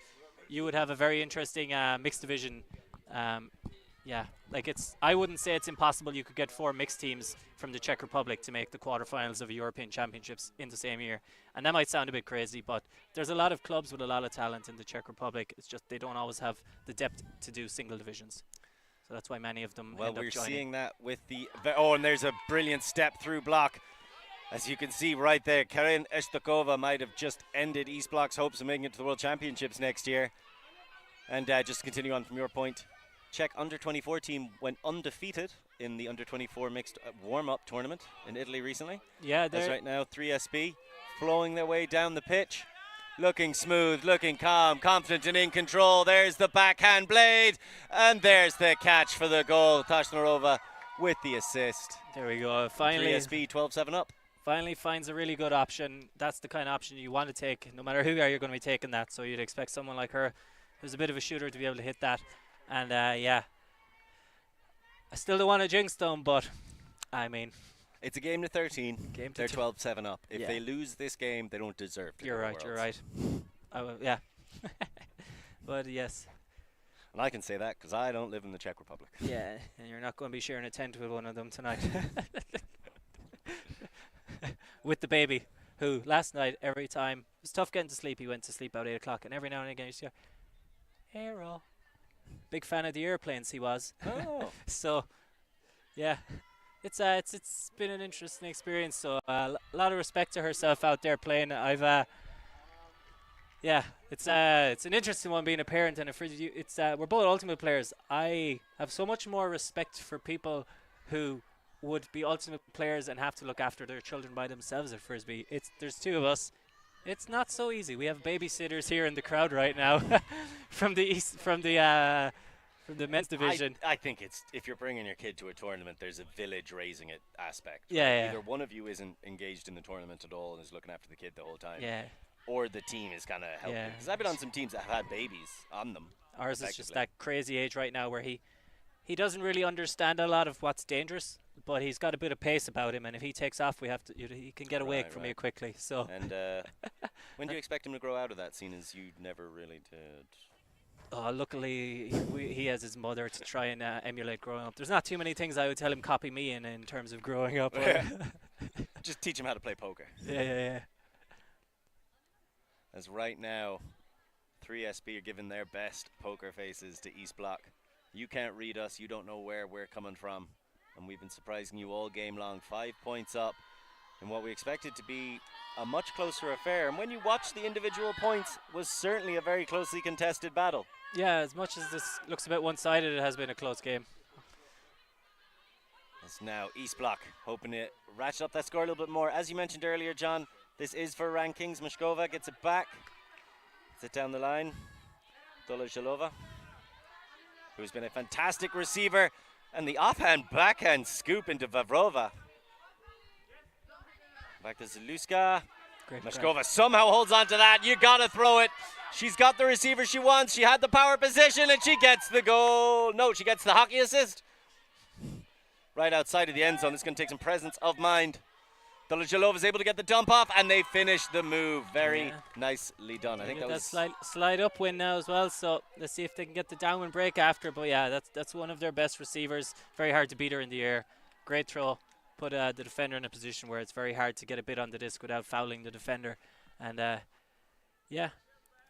you would have a very interesting mixed division. Yeah, I wouldn't say it's impossible you could get 4 mixed teams from the Czech Republic to make the quarterfinals of a European Championships in the same year. And that might sound a bit crazy, but there's a lot of clubs with a lot of talent in the Czech Republic. It's just they don't always have the depth to do single divisions. So that's why many of them end up joining. Well, we're seeing that with the... Oh, and there's a brilliant step-through block. As you can see right there, Karen Estokova might have just ended East Block's hopes of making it to the World Championships next year. And just to continue on from your point, Czech under-24 team went undefeated in the under-24 mixed warm-up tournament in Italy recently. Yeah, as right now 3SB flowing their way down the pitch. Looking smooth, looking calm, confident and in control. There's the backhand blade, and there's the catch for the goal. Tashnarova with the assist. There we go. Finally, 3SB 12-7 up. Finally finds a really good option. That's the kind of option you want to take. No matter who you are, you're going to be taking that. So you'd expect someone like her, who's a bit of a shooter, to be able to hit that. And yeah, I still don't want to jinx them, but I mean, it's a game to 13. They're 12-7 up. If they lose this game, they don't deserve to. You're right. You're right. Yeah. But yes. And I can say that because I don't live in the Czech Republic. Yeah, and you're not going to be sharing a tent with one of them tonight. With the baby, who last night, every time, it was tough getting to sleep, he went to sleep about 8 o'clock, and every now and again you see, Aero. Big fan of the airplanes he was. Oh. So, yeah, It's been an interesting experience. So a lot of respect to herself out there playing. Yeah, it's an interesting one being a parent and a Frisbee. It's we're both ultimate players. I have so much more respect for people who would be ultimate players and have to look after their children by themselves at Frisbee. There's two of us. It's not so easy. We have babysitters here in the crowd right now from the men's division. I think it's, if you're bringing your kid to a tournament, there's a village raising it aspect. Yeah, right? yeah. Either one of you isn't engaged in the tournament at all and is looking after the kid the whole time. Yeah. Or the team is kind of helping. Yeah. Because I've been on some teams that have had babies on them. Ours is just that crazy age right now where he doesn't really understand a lot of what's dangerous, but he's got a bit of pace about him, and if he takes off, he can get awake from you quickly. So. And when do you expect him to grow out of that, seeing as you never really did? Oh, luckily he has his mother to try and emulate growing up. There's not too many things I would tell him copy me in terms of growing up. Just teach him how to play poker. Yeah. As right now, 3SB are giving their best poker faces to East Block. You can't read us. You don't know where we're coming from. And we've been surprising you all game long. 5 points up in what we expected to be a much closer affair. And when you watch the individual points, was certainly a very closely contested battle. Yeah, as much as this looks a bit one-sided, it has been a close game. It's now East Block hoping to ratchet up that score a little bit more. As you mentioned earlier, John, this is for rankings. Mashkova gets it back. Gets it down the line. Dolazhalova, who's been a fantastic receiver. And the offhand backhand scoop into Vavrova. Back to Zaluska. Mashkova somehow holds on to that. You gotta throw it. She's got the receiver she wants. She had the power position and she gets the goal. No, she gets the hockey assist. Right outside of the end zone. This is gonna take some presence of mind. Dolazhalova is able to get the dump off and they finish the move. Very nicely done. I think that was slide up win now as well. So let's see if they can get the downwind break after. But yeah, that's one of their best receivers. Very hard to beat her in the air. Great throw. Put the defender in a position where it's very hard to get a bit on the disc without fouling the defender. And yeah,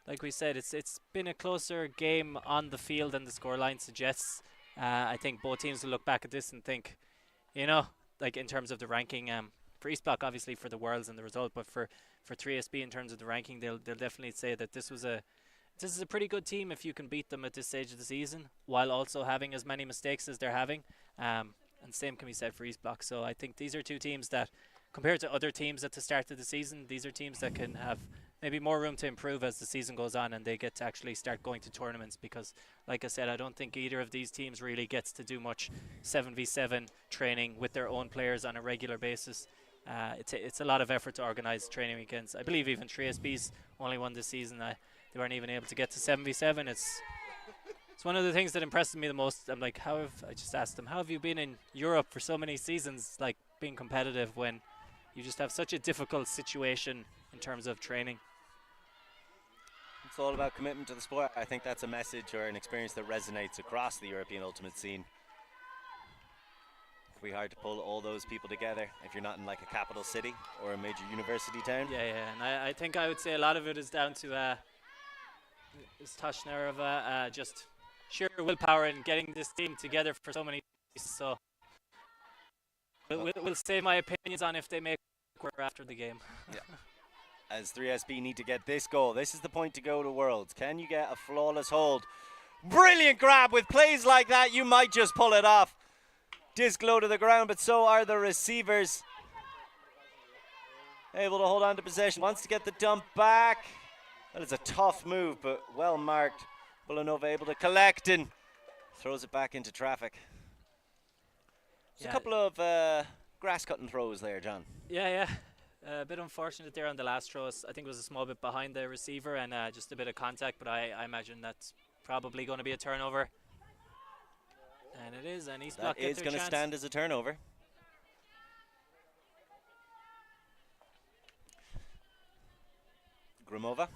like we said, it's been a closer game on the field than the scoreline suggests. I think both teams will look back at this and think, you know, like in terms of the ranking. For East Block, obviously for the Worlds and the result, but for 3SB in terms of the ranking, they'll definitely say that this is a pretty good team if you can beat them at this stage of the season while also having as many mistakes as they're having. And same can be said for East Block. So I think these are two teams that, compared to other teams at the start of the season, these are teams that can have maybe more room to improve as the season goes on and they get to actually start going to tournaments, because like I said, I don't think either of these teams really gets to do much 7v7 training with their own players on a regular basis. It's a lot of effort to organize training weekends. I believe even 3SB's only won this season. They weren't even able to get to 7v7. It's one of the things that impresses me the most. I'm like, I just asked them, how have you been in Europe for so many seasons, like being competitive when you just have such a difficult situation in terms of training? It's all about commitment to the sport. I think that's a message or an experience that resonates across the European Ultimate scene. It'll be hard to pull all those people together if you're not in like a capital city or a major university town. Yeah, and I think I would say a lot of it is down to Tashnarova, just sheer willpower in getting this team together for so many years. So we'll say my opinions on if they make work after the game. Yeah. As 3SB need to get this goal. This is the point to go to Worlds. Can you get a flawless hold? Brilliant grab. With plays like that, you might just pull it off. Disc low to the ground, but so are the receivers. Able to hold on to possession. Wants to get the dump back. That is a tough move, but well marked. Bulanova able to collect and throws it back into traffic. There's a couple of grass cutting throws there, John. Yeah. A bit unfortunate there on the last throw. I think it was a small bit behind the receiver and just a bit of contact, but I imagine that's probably going to be a turnover. And it is, and East Block That is going to stand as a turnover. Grimova.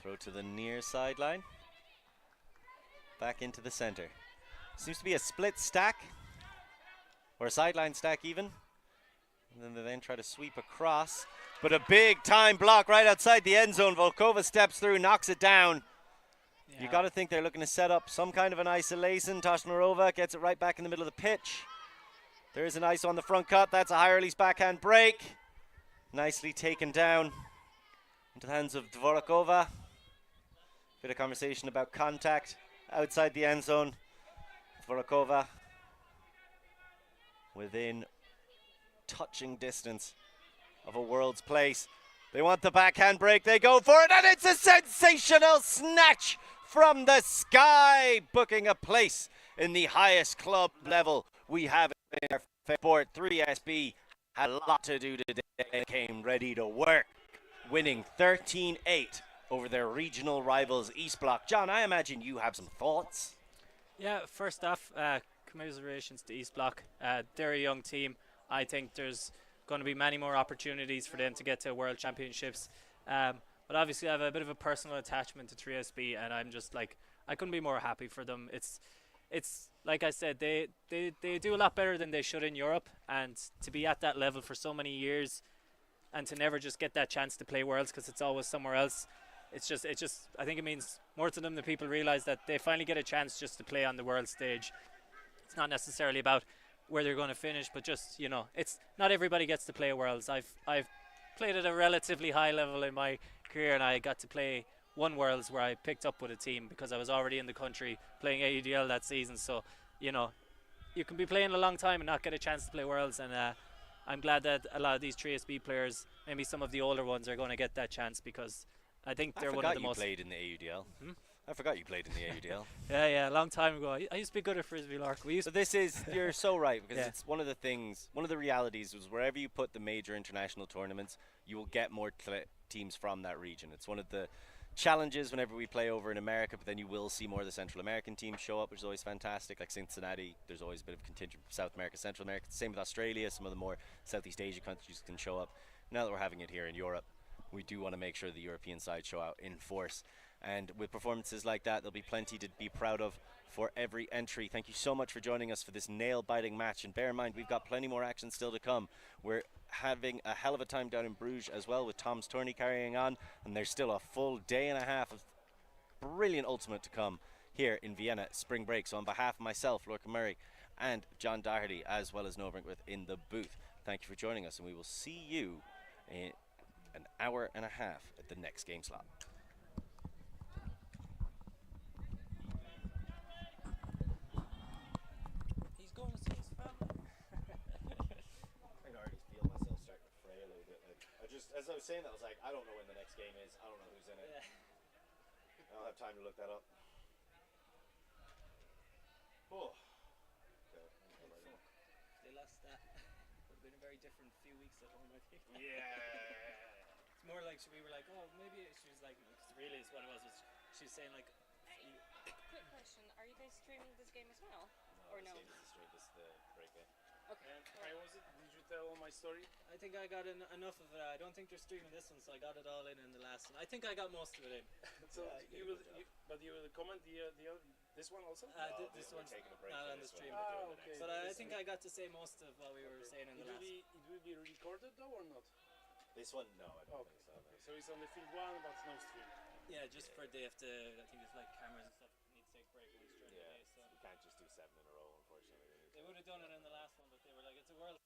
Throw to the near sideline. Back into the center. Seems to be a split stack, or a sideline stack even. And then they then try to sweep across, but a big time block right outside the end zone. Volkova steps through, knocks it down. You got to think they're looking to set up some kind of an isolation. Toshnarova gets it right back in the middle of the pitch. There is an ice on the front cut. That's a high release backhand break. Nicely taken down into the hands of Dvorakova. Bit of conversation about contact outside the end zone. Dvorakova within touching distance of a world's place. They want the backhand break. They go for it, and it's a sensational snatch from the sky, booking a place in the highest club level we have in our sport. 3SB had a lot to do today and came ready to work, winning 13-8 over their regional rivals East Block. John, I imagine you have some thoughts. Yeah, first off, commiserations to East Block. They're a young team. I think there's going to be many more opportunities for them to get to World Championships. But obviously I have a bit of a personal attachment to 3SB, and I'm just like, I couldn't be more happy for them. It's like I said, they do a lot better than they should in Europe, and to be at that level for so many years and to never just get that chance to play Worlds because it's always somewhere else. It's just I think it means more to them than people realize, that they finally get a chance just to play on the world stage. It's not necessarily about where they're going to finish, but just, you know, it's not everybody gets to play Worlds. I've played at a relatively high level in my career, and I got to play one Worlds where I picked up with a team because I was already in the country playing AUDL that season. So, you know, you can be playing a long time and not get a chance to play Worlds, and I'm glad that a lot of these 3SB players, maybe some of the older ones, are going to get that chance, because I think they're one of the most... I forgot you played in the AUDL. I forgot you played in the AUDL. Yeah, a long time ago. I used to be good at Frisbee, Lark. So this is, you're so right, because it's one of the things, one of the realities was wherever you put the major international tournaments, you will get more teams from that region. It's one of the challenges whenever we play over in America, but then you will see more of the Central American teams show up, which is always fantastic. Like Cincinnati, there's always a bit of contingent from South America, Central America. Same with Australia, some of the more Southeast Asia countries can show up. Now that we're having it here in Europe, we do want to make sure the European side show out in force. And with performances like that, there'll be plenty to be proud of for every entry. Thank you so much for joining us for this nail-biting match. And bear in mind, we've got plenty more action still to come. We're having a hell of a time down in Bruges as well, with Tom's tourney carrying on. And there's still a full day and a half of brilliant Ultimate to come here in Vienna Spring Break. So on behalf of myself, Lorcan Murray, and John Doherty, as well as Noah Brinkworth in the booth, thank you for joining us. And we will see you in an hour and a half at the next game slot. As I was saying that, I was like, I don't know when the next game is. I don't know who's in it. I don't have time to look that up. Oh. Okay. They lost that. Would have been a very different few weeks at home, I think. Yeah. It's more like we were like, oh, maybe she was like, because really it's what it was she was saying like. Hey, quick question: are you guys streaming this game as well, or no? This is the break game. Okay. How was it? Did you tell all my story? I think I got enough of it. I don't think they're streaming this one, so I got it all in the last one. I think I got most of it in. So you will comment this one also? This one's not on the stream. Okay. But I think I got to say most of what we were saying in the last. It will be recorded though, or not? This one, no, I don't think so. Okay. So it's on the field one, but no stream. Yeah, just for they have to. I think it's like cameras and stuff need to take a break once during the day. So you can't just do 7 in a row, unfortunately. They would have done it in the last one, but they were like, it's a world.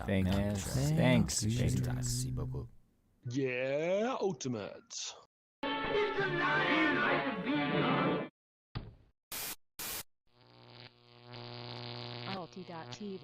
Thanks. Yeah, Ultimate. ULTI.TV.